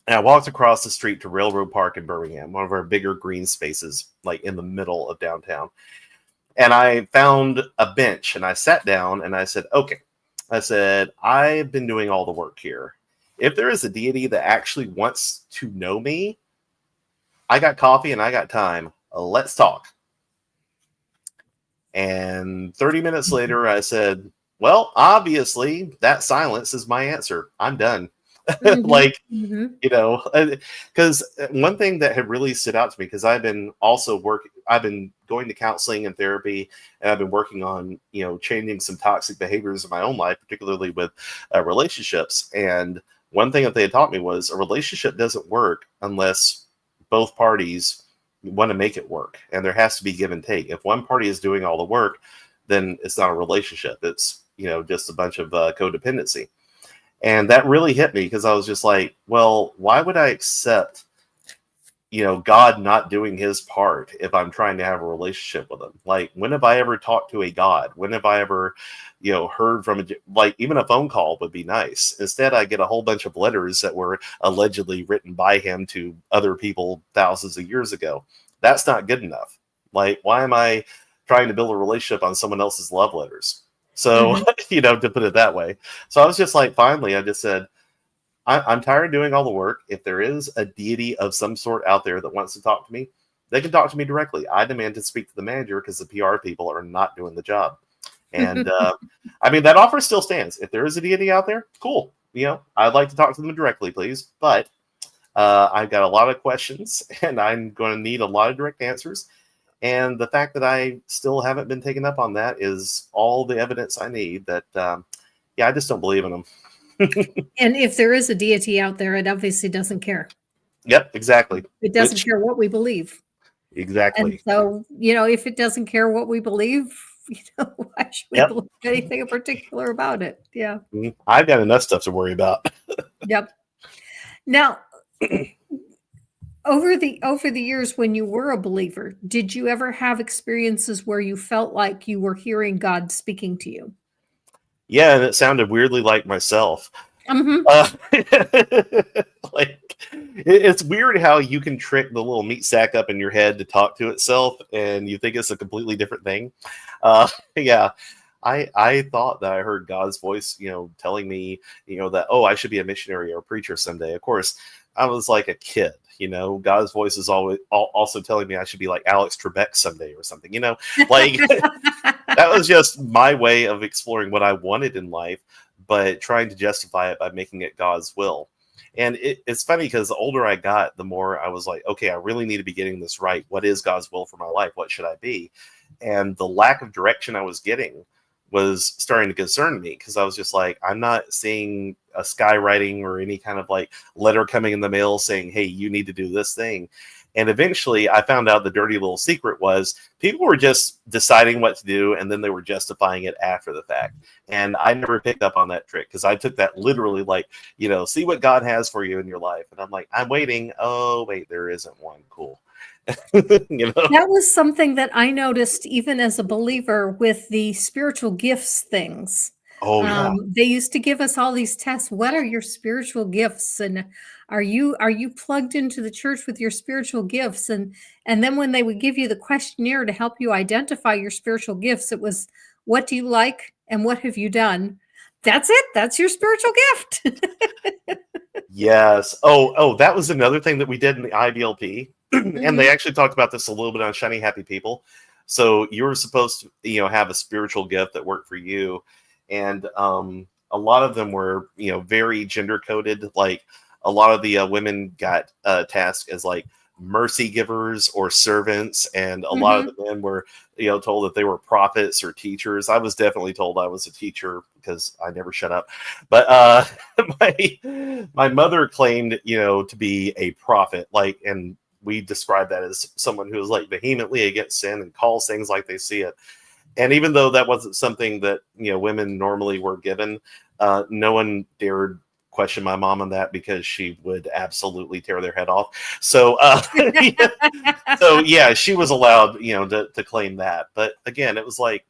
And I walked across the street to Railroad Park in Birmingham, one of our bigger green spaces, like in the middle of downtown. And I found a bench and I sat down and I said, okay. I said, I've been doing all the work here. If there is a deity that actually wants to know me, I got coffee and I got time. Let's talk. And 30 minutes later, I said, well, obviously, that silence is my answer. I'm done. Mhm, Like, mhm, because one thing that had really stood out to me, because I've been going to counseling and therapy, and I've been working on, changing some toxic behaviors in my own life, particularly with relationships. And one thing that they had taught me was a relationship doesn't work unless both parties want to make it work. And there has to be give and take. If one party is doing all the work, then it's not a relationship. It's, just a bunch of codependency. And that really hit me because I was just like, well, why would I accept, God not doing his part if I'm trying to have a relationship with him? Like, when have I ever talked to a God? When have I ever, heard from like, even a phone call would be nice. Instead, I get a whole bunch of letters that were allegedly written by him to other people thousands of years ago. That's not good enough. Like, why am I trying to build a relationship on someone else's love letters? So, mhm. to put it that way. So I was just like, finally, I just said, I'm tired of doing all the work. If there is a deity of some sort out there that wants to talk to me, they can talk to me directly. I demand to speak to the manager because the PR people are not doing the job. And I mean, that offer still stands. If there is a deity out there, cool. I'd like to talk to them directly, please. But I've got a lot of questions, and I'm going to need a lot of direct answers. And the fact that I still haven't been taken up on that is all the evidence I need that, I just don't believe in them. And if there is a deity out there, it obviously doesn't care. Yep, exactly. It doesn't Which, care what we believe. And exactly. so, if it doesn't care what we believe, why should we Yep. believe anything in particular about it? Yeah. I've got enough stuff to worry about. Yep. Now, over the years when you were a believer, did you ever have experiences where you felt like you were hearing God speaking to you? Yeah, and it sounded weirdly like myself. Mhm. Uh, like, it's weird how you can trick the little meat sack up in your head to talk to itself, and you think it's a completely different thing. Yeah, I thought that I heard God's voice, telling me, that, oh, I should be a missionary or a preacher someday. Of course, I was like a kid. God's voice is always also telling me I should be like Alex Trebek someday or something. Like, that was just my way of exploring what I wanted in life, but trying to justify it by making it God's will. And it's funny because the older I got, the more I was like, okay, I really need to be getting this right. What is God's will for my life? What should I be? And the lack of direction I was getting was starting to concern me because I was just like, I'm not seeing a skywriting or any kind of like letter coming in the mail saying, hey, you need to do this thing. And eventually I found out the dirty little secret was people were just deciding what to do and then they were justifying it after the fact. And I never picked up on that trick because I took that literally like, see what God has for you in your life. And I'm like, I'm waiting. Oh, wait, there isn't one. Cool. That was something that I noticed even as a believer with the spiritual gifts things. Oh, yeah. They used to give us all these tests. What are your spiritual gifts? And are you plugged into the church with your spiritual gifts? And then when they would give you the questionnaire to help you identify your spiritual gifts, it was what do you like and what have you done? That's it. That's your spiritual gift. Yes. Oh, that was another thing that we did in the IBLP. And they Mhm. actually talked about this a little bit on Shiny Happy People. So you were supposed to, have a spiritual gift that worked for you. And a lot of them were, very gender coded. Like a lot of the women got tasked as like mercy givers or servants. And a lot of Mhm. the men were, told that they were prophets or teachers. I was definitely told I was a teacher because I never shut up. But my mother claimed, to be a prophet, like, and we describe that as someone who is like vehemently against sin and calls things like they see it. And even though that wasn't something that women normally were given, no one dared question my mom on that because she would absolutely tear their head off. So, so yeah, she was allowed, to claim that. But again, it was like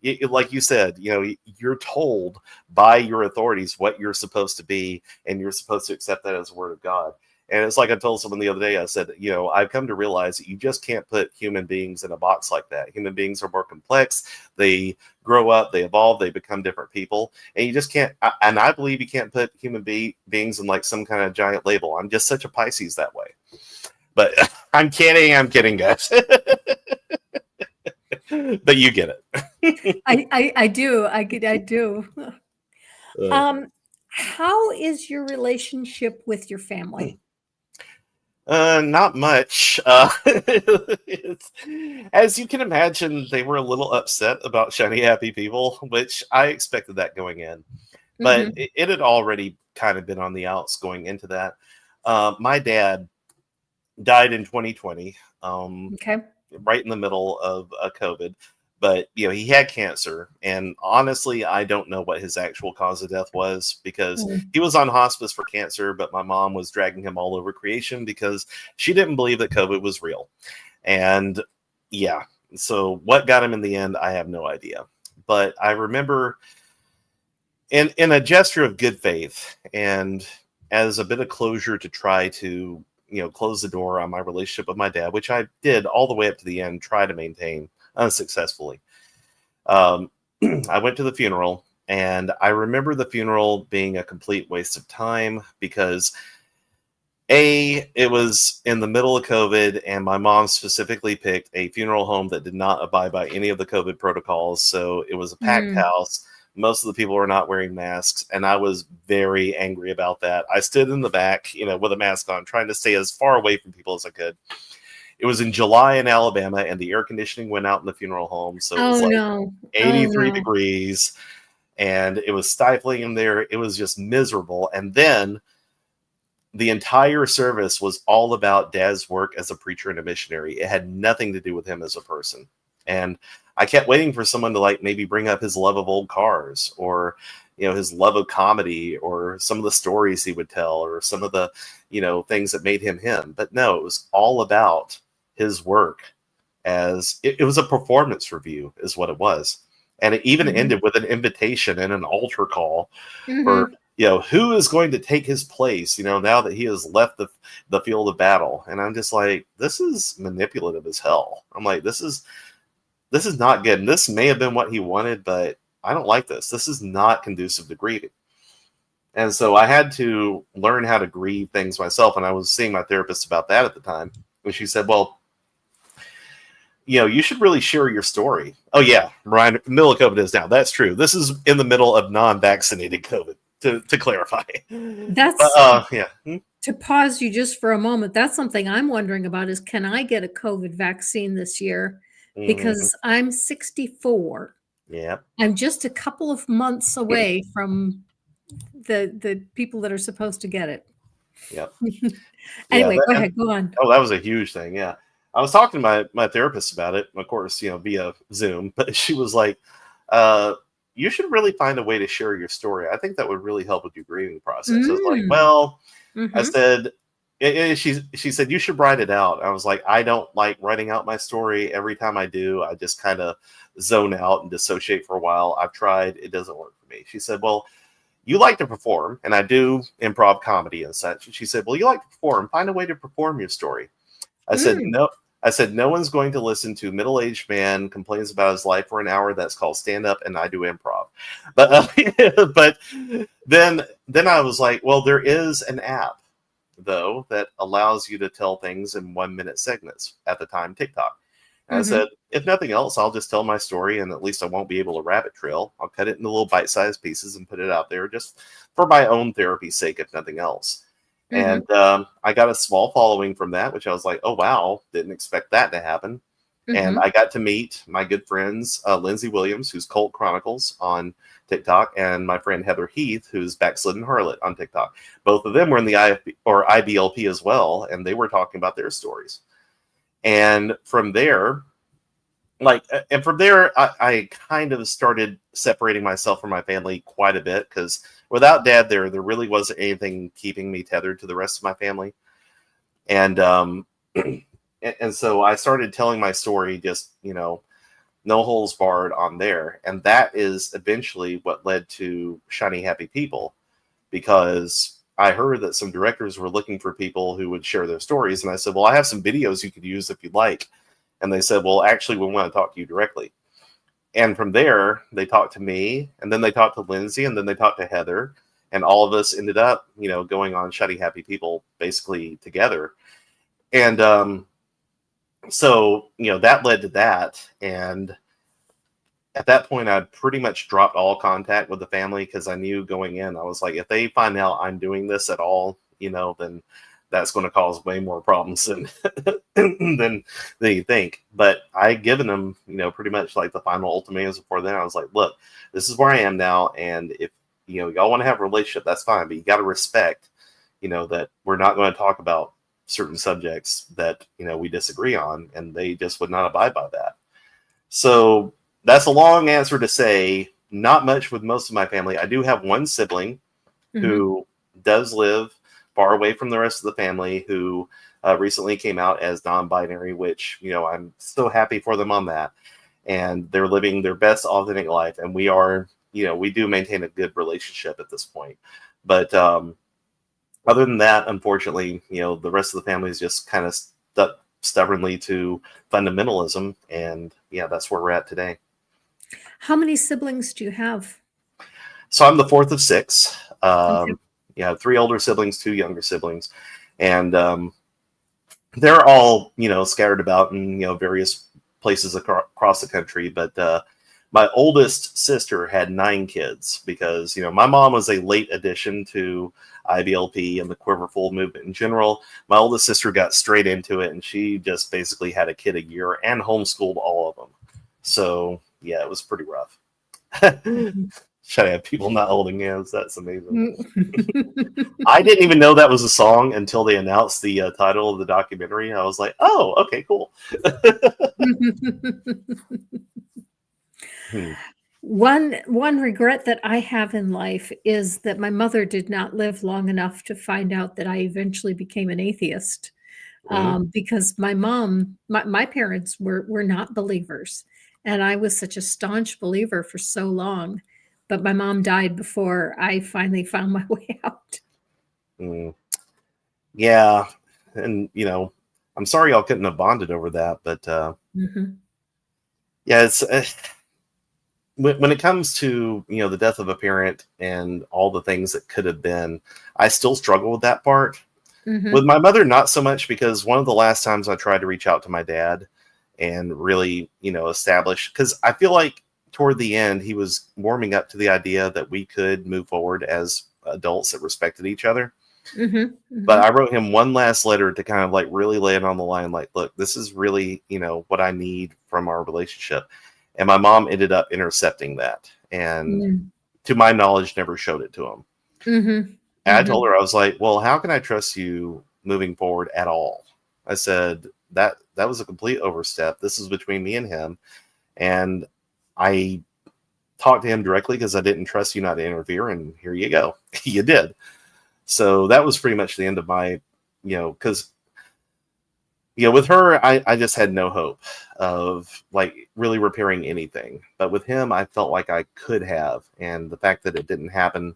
you said, you're told by your authorities what you're supposed to be, and you're supposed to accept that as a word of God. And it's like I told someone the other day, I said, I've come to realize that you just can't put human beings in a box like that. Human beings are more complex. They grow up, they evolve, they become different people. And you just can't, and I believe you can't put human beings in like some kind of giant label. I'm just such a Pisces that way. But I'm kidding, guys. but you get it. I do. I do. Uh, Um, how is your relationship with your family? Not much. It's, as you can imagine, they were a little upset about shiny happy people, which I expected that going in, but Mhm. it had already kind of been on the outs going into that. My dad died in 2020, Okay. right in the middle of COVID. But he had cancer, and honestly, I don't know what his actual cause of death was because Mm. he was on hospice for cancer. But my mom was dragging him all over creation because she didn't believe that COVID was real. And yeah, so what got him in the end, I have no idea. But I remember in a gesture of good faith and as a bit of closure to try to close the door on my relationship with my dad, which I did all the way up to the end, try to maintain unsuccessfully. um, I went to the funeral, and I remember the funeral being a complete waste of time because it was in the middle of COVID, and my mom specifically picked a funeral home that did not abide by any of the COVID protocols. So it was a packed Mm. house. Most of the people were not wearing masks, and I was very angry about that. I stood in the back, with a mask on, trying to stay as far away from people as I could. It was in July in Alabama, and the air conditioning went out in the funeral home, so it was Oh like no. Oh 83 no. degrees, and it was stifling in there. It was just miserable. And then the entire service was all about Dad's work as a preacher and a missionary. It had nothing to do with him as a person. And I kept waiting for someone to like maybe bring up his love of old cars, or his love of comedy, or some of the stories he would tell, or some of the things that made him him. But no, it was all about his work. As it was a performance review is what it was. And it even Mhm. ended with an invitation and an altar call for Mhm. who is going to take his place, now that he has left the field of battle. And I'm just like, this is manipulative as hell. I'm like, this is not good. And this may have been what he wanted, but I don't like this. This is not conducive to grieving. And so I had to learn how to grieve things myself. And I was seeing my therapist about that at the time. And she said, well, you should really share your story. Oh yeah, Ryan, middle of COVID is now. That's true. This is in the middle of non-vaccinated COVID, to clarify. But That's yeah. to pause you just for a moment. That's something I'm wondering about is can I get a COVID vaccine this year? Mhm. Because I'm 64. Yeah. I'm just a couple of months away from the people that are supposed to get it. Yep. Yeah. Anyway, go ahead, go on. Oh, that was a huge thing. Yeah. I was talking to my therapist about it, of course, via Zoom, but she was like, uh, you should really find a way to share your story. I think that would really help with your grieving process. I was like, Mm. well, I Mhm. said, she said, you should write it out. I was like, I don't like writing out my story. Every time I do, I just kind of zone out and dissociate for a while. I've tried, it doesn't work for me. She said, well, you like to perform, and I do improv comedy and such. She said, well, you like to perform, find a way to perform your story. I said, Mm. no. I said, no one's going to listen to middle-aged man complains about his life for an hour. That's called stand-up, and I do improv. But but then I was like, well, there is an app though that allows you to tell things in 1 minute segments, at the time TikTok. And I said, Mhm. if nothing else, I'll just tell my story, and at least I won't be able to rabbit trail. I'll cut it into little bite-sized pieces and put it out there just for my own therapy's sake, if nothing else. Mhm. And I got a small following from that, which I was like, oh, wow, didn't expect that to happen. And Mhm. I got to meet my good friends, Lindsay Williams, who's Cult Chronicles on TikTok, and my friend Heather Heath, who's Backslidden Harlot on TikTok. Both of them were in the IFB or IBLP as well, and they were talking about their stories. And from there, I kind of started separating myself from my family quite a bit because without Dad there really wasn't anything keeping me tethered to the rest of my family. And and so I started telling my story, just no holes barred on there, and that is eventually what led to Shiny Happy People, because I heard that some directors were looking for people who would share their stories, and I said, well, I have some videos you could use if you'd like. And they said, well, actually, we want to talk to you directly. And from there, they talked to me, and then they talked to Lindsay, and then they talked to Heather, and all of us ended up, going on Shiny Happy People basically together. And So, that led to that. And at that point, I'd pretty much dropped all contact with the family because I knew going in, I was like, if they find out I'm doing this at all, then that's going to cause way more problems than than you think. But I given them, pretty much like the final ultimatums before then. I was like, look, this is where I am now, and if y'all want to have a relationship, that's fine, but you got to respect, that we're not going to talk about certain subjects that we disagree on, and they just would not abide by that. So that's a long answer to say not much with most of my family. I do have one sibling who does live far away from the rest of the family, who recently came out as non-binary, which I'm so happy for them on that, and they're living their best authentic life, and we are we do maintain a good relationship at this point. But other than that, unfortunately, the rest of the family is just kind of stuck stubbornly to fundamentalism, and that's where we're at today. How many siblings do you have? So I'm the fourth of six. Okay. Three older siblings, two younger siblings, and they're all scattered about in various places across the country. But my oldest sister had 9 kids because my mom was a late addition to IBLP and the Quiverful movement in general. My oldest sister got straight into it, and she just basically had a kid a year and homeschooled all of them. So yeah, it was pretty rough. Should I have people not holding hands? That's amazing. I didn't even know that was a song until they announced the title of the documentary. I was like, oh, okay, cool. One regret that I have in life is that my mother did not live long enough to find out that I eventually became an atheist. Because my parents were not believers, and I was such a staunch believer for so long. But my mom died before I finally found my way out. Yeah, and I'm sorry y'all couldn't have bonded over that, but yeah, it's when it comes to the death of a parent and all the things that could have been, I still struggle with that part. With my mother, not so much, because one of the last times I tried to reach out to my dad and really establish, because I feel like toward the end he was warming up to the idea that we could move forward as adults that respected each other. But I wrote him one last letter to kind of like really lay it on the line, like, look, this is really what I need from our relationship. And my mom ended up intercepting that, and to my knowledge never showed it to him. And I told her, I was like, well, how can I trust you moving forward at all? I said that was a complete overstep. This is between me and him, and I talked to him directly because I didn't trust you not to interfere, and here you go. You did. So that was pretty much the end of my, because, with her, I just had no hope of like really repairing anything. But with him, I felt like I could have. And the fact that it didn't happen,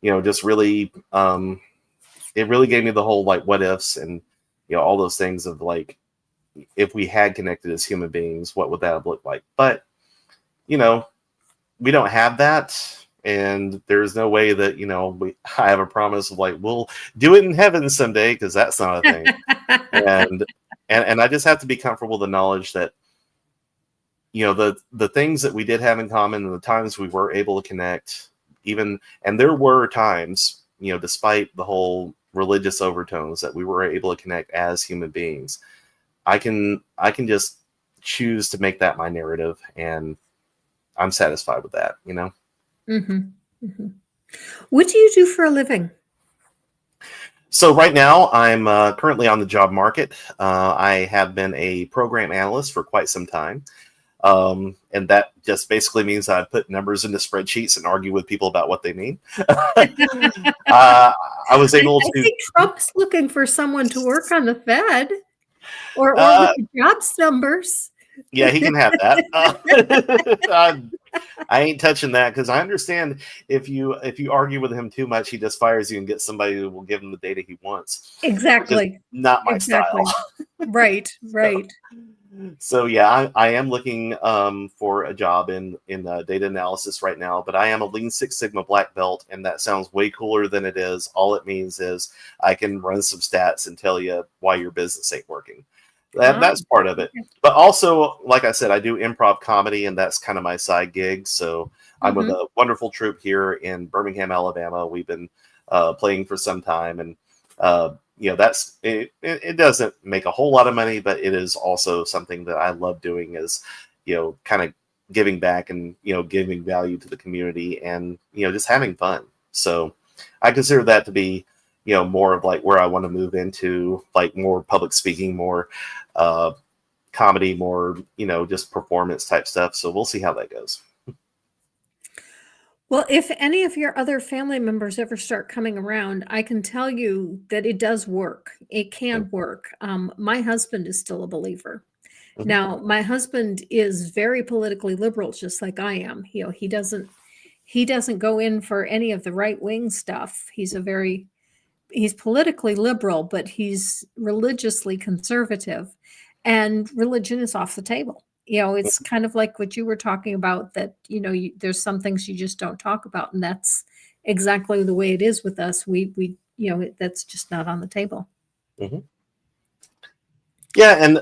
just really, it really gave me the whole like what ifs and, all those things of like, if we had connected as human beings, what would that have looked like? But, we don't have that. And there's no way that, I have a promise of like, we'll do it in heaven someday, because that's not a thing. and I just have to be comfortable with the knowledge that, the things that we did have in common and the times we were able to connect, and there were times, despite the whole religious overtones, that we were able to connect as human beings. I can just choose to make that my narrative, and I'm satisfied with that, What do you do for a living? So right now, I'm currently on the job market. I have been a program analyst for quite some time. And that just basically means I put numbers into spreadsheets and argue with people about what they mean. I was able I to. think Trump's looking for someone to work on the Fed or with the jobs numbers. Yeah, he can have that. I ain't touching that, because I understand if you argue with him too much, he just fires you and gets somebody who will give him the data he wants. Exactly. Not my style. Right. So yeah, I am looking for a job in data analysis right now, but I am a Lean Six Sigma black belt, and that sounds way cooler than it is. All it means is I can run some stats and tell you why your business ain't working. Ah, That's part of it. okay. But also, like I said, I do improv comedy, and that's kind of my side gig. So I'm with Mhm. a wonderful troupe here in Birmingham, Alabama. We've been playing for some time, and that's it. It doesn't make a whole lot of money, but it is also something that I love doing. Is kind of giving back and giving value to the community, and just having fun. So I consider that to be more of like where I want to move into, like more public speaking, more uh, comedy, more just performance type stuff. So we'll see how that goes. Well, if any of your other family members ever start coming around, I can tell you that it does work. It can work. My husband is still a believer. Mhm. Now, my husband is very politically liberal, just like I am. He doesn't go in for any of the right wing stuff. He's politically liberal, but he's religiously conservative, and religion is off the table. It's kind of like what you were talking about, that there's some things you just don't talk about, and that's exactly the way it is with us. We that's just not on the table. Mhm. Yeah, and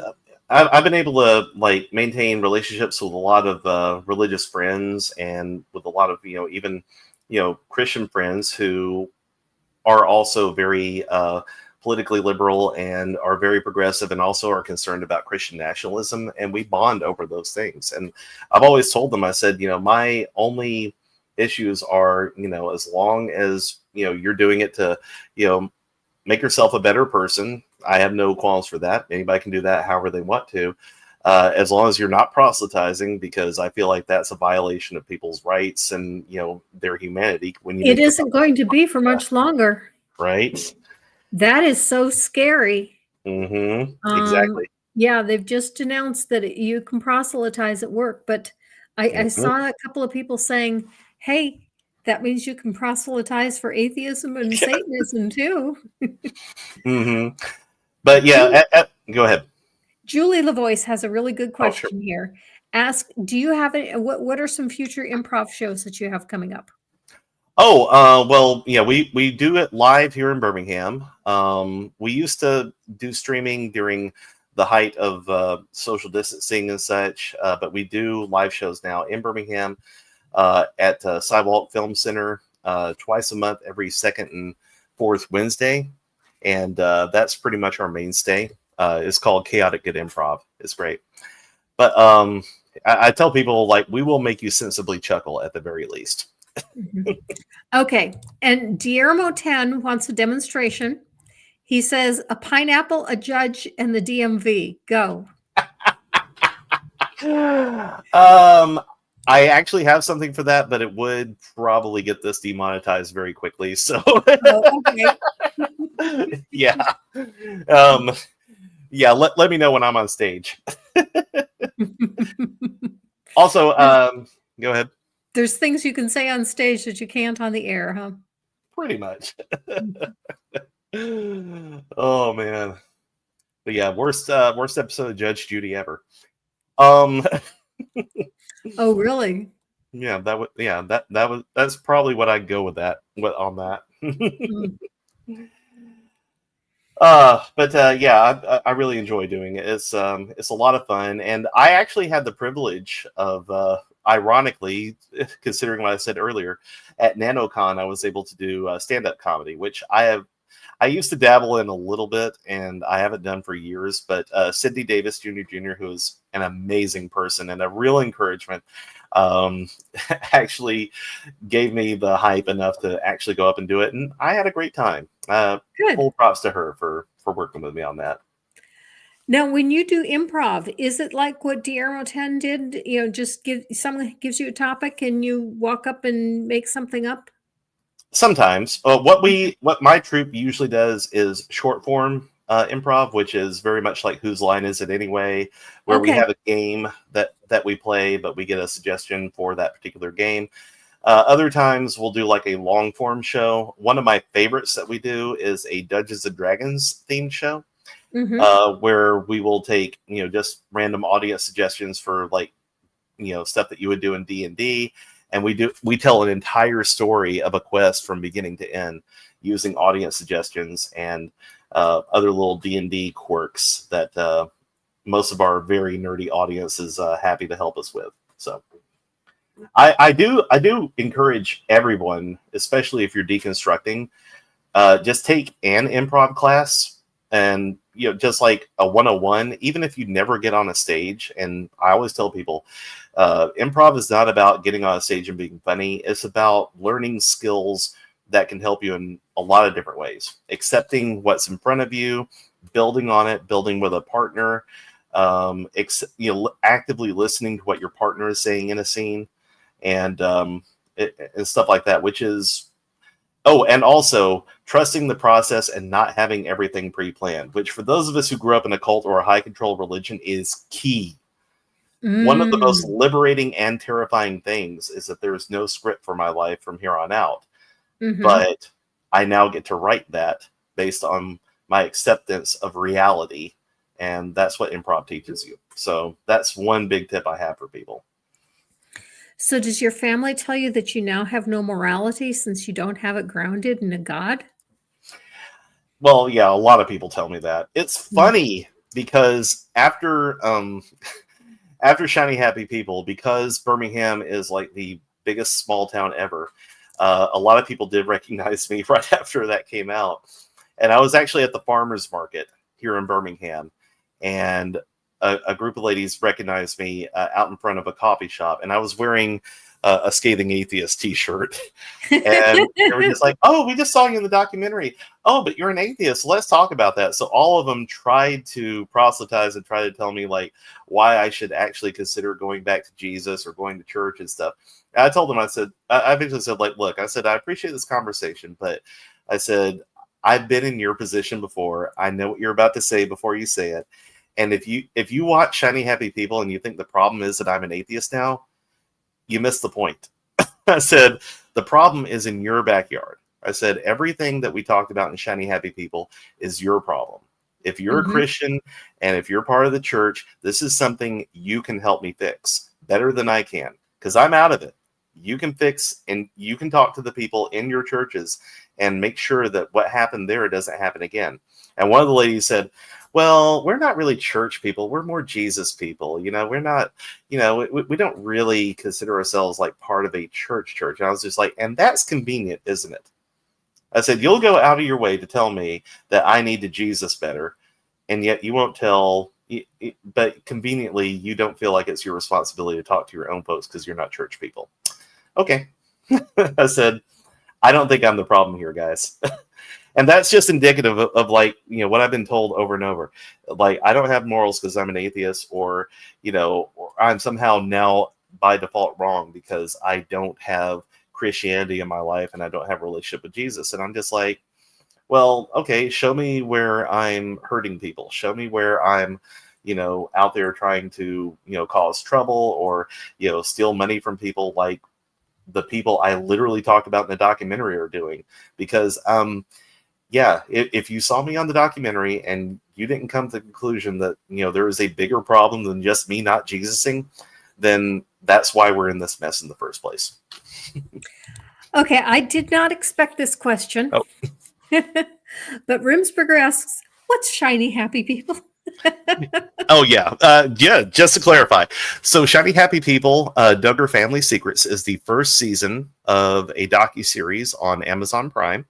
I've been able to like maintain relationships with a lot of religious friends, and with a lot of even Christian friends who are also very politically liberal and are very progressive, and also are concerned about Christian nationalism, and we bond over those things. And I've always told them, I said, my only issues are, as long as you're doing it to make yourself a better person, I have no qualms for that. Anybody can do that however they want to. As long as you're not proselytizing, because I feel like that's a violation of people's rights and their humanity when you It make them isn't going to be for much longer. right. That is so scary. Um, Exactly. yeah, they've just announced that you can proselytize at work, but I hmm saw a couple of people saying, "Hey, that means you can proselytize for atheism and Satanism too." hmm But Julie, yeah, go ahead. Julie LaVoice has a really good Oh, sure. question here. Ask, do you have any, what are some future improv shows that you have coming up? Oh, well, yeah, we do it live here in Birmingham. We used to do streaming during the height of social distancing and such, but we do live shows now in Birmingham at Sidewalk Film Center twice a month, every second and fourth Wednesday, and that's pretty much our mainstay. It's called Chaotic Good Improv. It's great, but I tell people, like, we will make you sensibly chuckle at the very least. Mhm. Okay, and Guillermo 10 wants a demonstration. He says a pineapple, a judge, and the DMV. Go. I actually have something for that, but it would probably get this demonetized very quickly. So, Oh, okay. yeah, um, yeah. Let me know when I'm on stage. Also, There's go ahead. there's things you can say on stage that you can't on the air, huh? Pretty much. Oh man, but yeah, worst episode of Judge Judy ever. Um, Oh, really? yeah, that's probably what I'd go with that on that. Mm. But yeah, I really enjoy doing it. It's a lot of fun, and I actually had the privilege of, ironically, considering what I said earlier, at NanoCon I was able to do stand up comedy, which I used to dabble in a little bit, and I haven't done for years. But Sidney Davis Jr., who is an amazing person and a real encouragement, um, actually gave me the hype enough to actually go up and do it, and I had a great time. Good. Full props to her for working with me on that. Now, when you do improv, is it like what Guillermo 10 did? Just someone gives you a topic and you walk up and make something up? Sometimes, what my troupe usually does is short form improv, which is very much like Whose Line Is It Anyway, where we Okay. have a game that we play, but we get a suggestion for that particular game. Other times we'll do like a long form show. One of my favorites that we do is a Dungeons and Dragons themed show, Hmm. where we will take just random audience suggestions for, like, stuff that you would do in D&D, and we tell an entire story of a quest from beginning to end using audience suggestions and other little D&D quirks that most of our very nerdy audience is happy to help us with. So I do encourage everyone, especially if you're deconstructing, just take an improv class, and just like a 101, even if you never get on a stage. And I always tell people, improv is not about getting on a stage and being funny. It's about learning skills that can help you in a lot of different ways. Accepting what's in front of you, building on it, building with a partner, actively listening to what your partner is saying in a scene, and stuff like that, which is, oh, and also trusting the process and not having everything pre-planned, which for those of us who grew up in a cult or a high control religion is key. One of the most liberating and terrifying things is that there's no script for my life from here on out. Mm-hmm. But I now get to write that based on my acceptance of reality. And that's what improv teaches you. So that's one big tip I have for people. So does your family tell you that you now have no morality since you don't have it grounded in a God? Well, yeah, a lot of people tell me that. It's funny because after Shiny Happy People, because Birmingham is like the biggest small town ever, a lot of people did recognize me right after that came out. And I was actually at the farmers market here in Birmingham, and a group of ladies recognized me out in front of a coffee shop, and I was wearing a Scathing Atheist t-shirt. And they were just like, oh, we just saw you in the documentary. Oh, but you're an atheist. Let's talk about that. So all of them tried to proselytize and try to tell me like why I should actually consider going back to Jesus or going to church and stuff. And I told them, I eventually said, like, look, I said, I appreciate this conversation, but I said, I've been in your position before. I know what you're about to say before you say it. And if you watch Shiny Happy People and you think the problem is that I'm an atheist now, you missed the point. I said, the problem is in your backyard. I said, everything that we talked about in Shiny Happy People is your problem. If you're a Christian and if you're part of the church, this is something you can help me fix better than I can, because I'm out of it. You can fix, and you can talk to the people in your churches and make sure that what happened there doesn't happen again. And one of the ladies said, well, we're not really church people. We're more Jesus people. We're not, we don't really consider ourselves like part of a church. And I was just like, and that's convenient, isn't it? I said, you'll go out of your way to tell me that I need to Jesus better, and yet you won't tell, but conveniently you don't feel like it's your responsibility to talk to your own folks because you're not church people. Okay. I said, I don't think I'm the problem here, guys. And that's just indicative of like, what I've been told over and over. Like, I don't have morals because I'm an atheist, or or I'm somehow now by default wrong because I don't have Christianity in my life and I don't have a relationship with Jesus. And I'm just like, well, okay, show me where I'm hurting people. Show me where I'm, out there trying to, cause trouble or, steal money from people like the people I literally talked about in the documentary are doing. Because, yeah, if you saw me on the documentary and you didn't come to the conclusion that, there is a bigger problem than just me not Jesusing, then that's why we're in this mess in the first place. Okay, I did not expect this question. Oh. But Rimsberger asks, what's Shiny Happy People? Oh, yeah. Just to clarify. So Shiny Happy People, Duggar Family Secrets is the first season of a docuseries on Amazon Prime.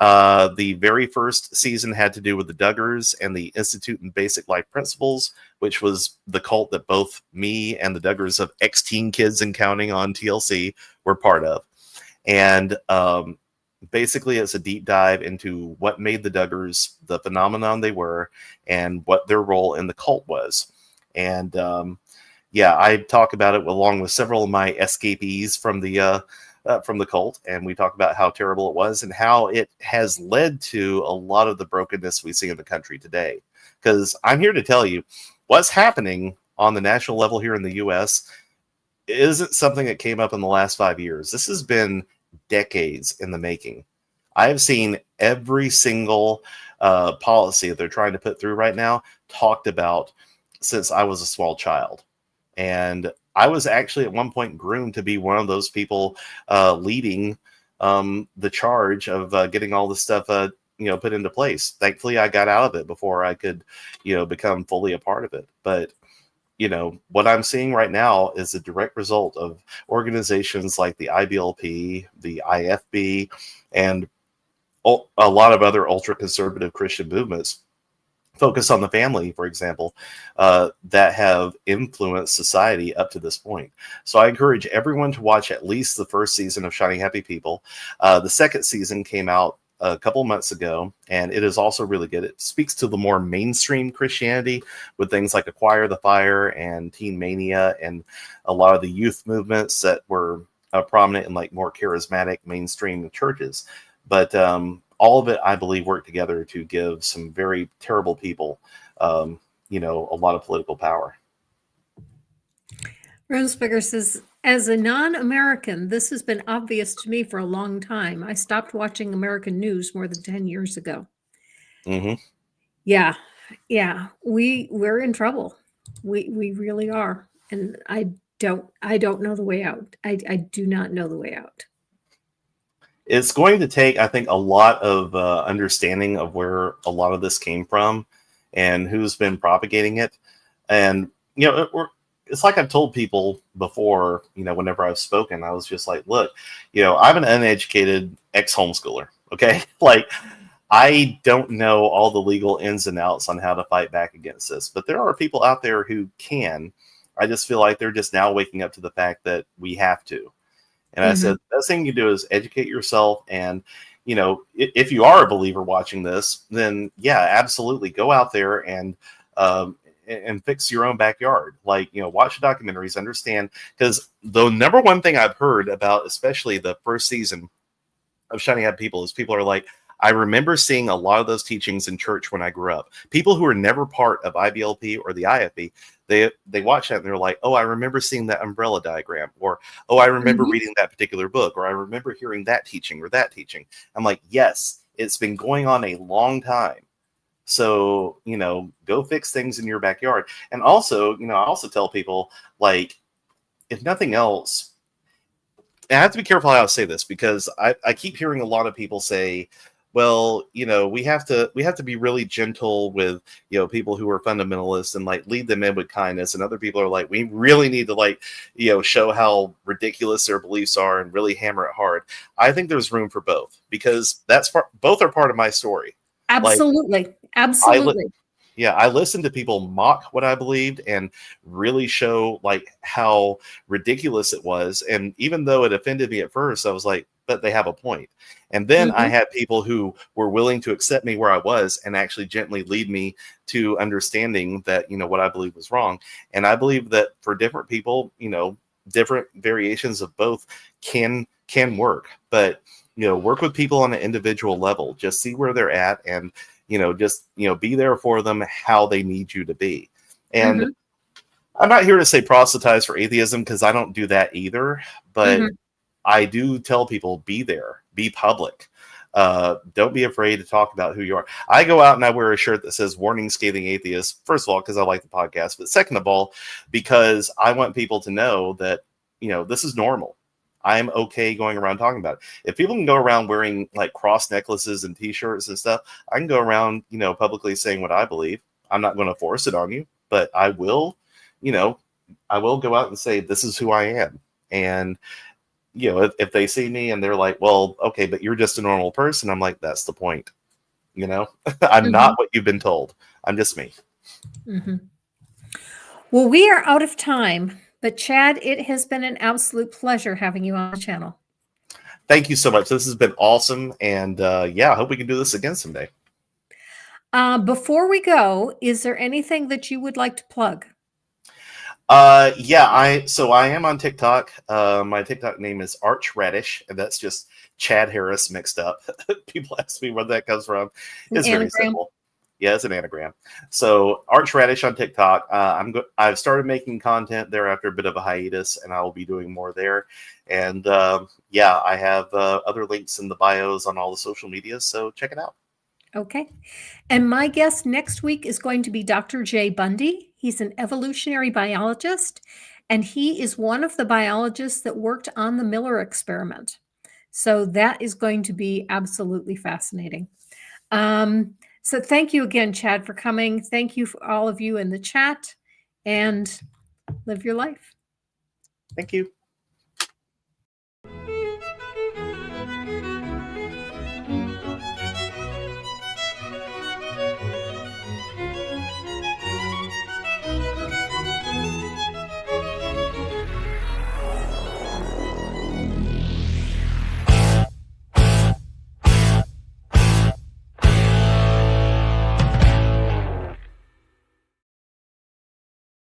The very first season had to do with the Duggars and the Institute in Basic Life Principles, which was the cult that both me and the Duggars of X-Teen Kids and Counting on TLC were part of. And basically it's a deep dive into what made the Duggars the phenomenon they were and what their role in the cult was. And I talk about it along with several of my escapees from the cult, and we talk about how terrible it was and how it has led to a lot of the brokenness we see in the country today. Because I'm here to tell you, what's happening on the national level here in the U.S. isn't something that came up in the last 5 years. This has been decades in the making. I have seen every single policy that they're trying to put through right now talked about since I was a small child. And I was actually at one point groomed to be one of those people leading the charge of getting all this stuff put into place. Thankfully, I got out of it before I could, become fully a part of it. But what I'm seeing right now is a direct result of organizations like the IBLP, the IFB, and a lot of other ultra conservative Christian movements focus on the family, for example, that have influenced society up to this point. So I encourage everyone to watch at least the first season of Shining Happy People. The second season came out a couple months ago, and it is also really good. It speaks to the more mainstream Christianity with things like Acquire the Fire and Teen Mania and a lot of the youth movements that were prominent in like more charismatic mainstream churches. But all of it, I believe, worked together to give some very terrible people, a lot of political power. Rosebigger says, as a non-American, this has been obvious to me for a long time. I stopped watching American news more than 10 years ago. Mm-hmm. Yeah. We're in trouble. We really are. And I don't know the way out. I do not know the way out. It's going to take, I think, a lot of understanding of where a lot of this came from and who's been propagating it. And, it's like I've told people before, whenever I've spoken, I was just like, look, I'm an uneducated ex-homeschooler, okay? Like, I don't know all the legal ins and outs on how to fight back against this, but there are people out there who can. I just feel like they're just now waking up to the fact that we have to. And I said, the best thing you do is educate yourself. And, if you are a believer watching this, then yeah, absolutely go out there and fix your own backyard. Like, watch the documentaries, understand, because the number one thing I've heard about, especially the first season of Shining Happy People, is people are like, I remember seeing a lot of those teachings in church when I grew up. People who were never part of IBLP or the IFB, they watch that and they're like, oh, I remember seeing that umbrella diagram, or, oh, I remember reading that particular book, or I remember hearing that teaching or that teaching. I'm like, yes, it's been going on a long time. So, go fix things in your backyard. And also, I also tell people, like, if nothing else, and I have to be careful how I say this, because I keep hearing a lot of people say, well, we have to be really gentle with, people who are fundamentalists and like lead them in with kindness. And other people are like, we really need to like, show how ridiculous their beliefs are and really hammer it hard. I think there's room for both, because both are part of my story. Absolutely. Like, Absolutely. I listened to people mock what I believed and really show like how ridiculous it was. And even though it offended me at first, I was like, but they have a point. And then I had people who were willing to accept me where I was and actually gently lead me to understanding that, what I believe was wrong. And I believe that for different people, different variations of both can work. But, work with people on an individual level, just see where they're at and, just, be there for them how they need you to be. And I'm not here to say proselytize for atheism, because I don't do that either. But I do tell people, be there, be public. Don't be afraid to talk about who you are. I go out and I wear a shirt that says "Warning Scathing Atheists." First of all, because I like the podcast, but second of all, because I want people to know that, this is normal. I'm okay going around talking about it. If people can go around wearing like cross necklaces and t-shirts and stuff, I can go around, publicly saying what I believe. I'm not going to force it on you, but I will, I will go out and say, this is who I am. And, if they see me and they're like, well, okay, but you're just a normal person. I'm like, that's the point. I'm not what you've been told. I'm just me. Well, we are out of time, but Chad, it has been an absolute pleasure having you on the channel. Thank you so much. This has been awesome. And I hope we can do this again someday. Before we go, is there anything that you would like to plug? I am on TikTok. My TikTok name is Archradish, and that's just Chad Harris mixed up. People ask me where that comes from. It's very simple. Yeah, it's an anagram. So Archradish on TikTok. I've started making content there after a bit of a hiatus, and I will be doing more there. And I have other links in the bios on all the social medias, so check it out. Okay. And my guest next week is going to be Dr. Jay Bundy. He's an evolutionary biologist, and he is one of the biologists that worked on the Miller experiment. So that is going to be absolutely fascinating. So thank you again, Chad, for coming. Thank you for all of you in the chat, and live your life. Thank you.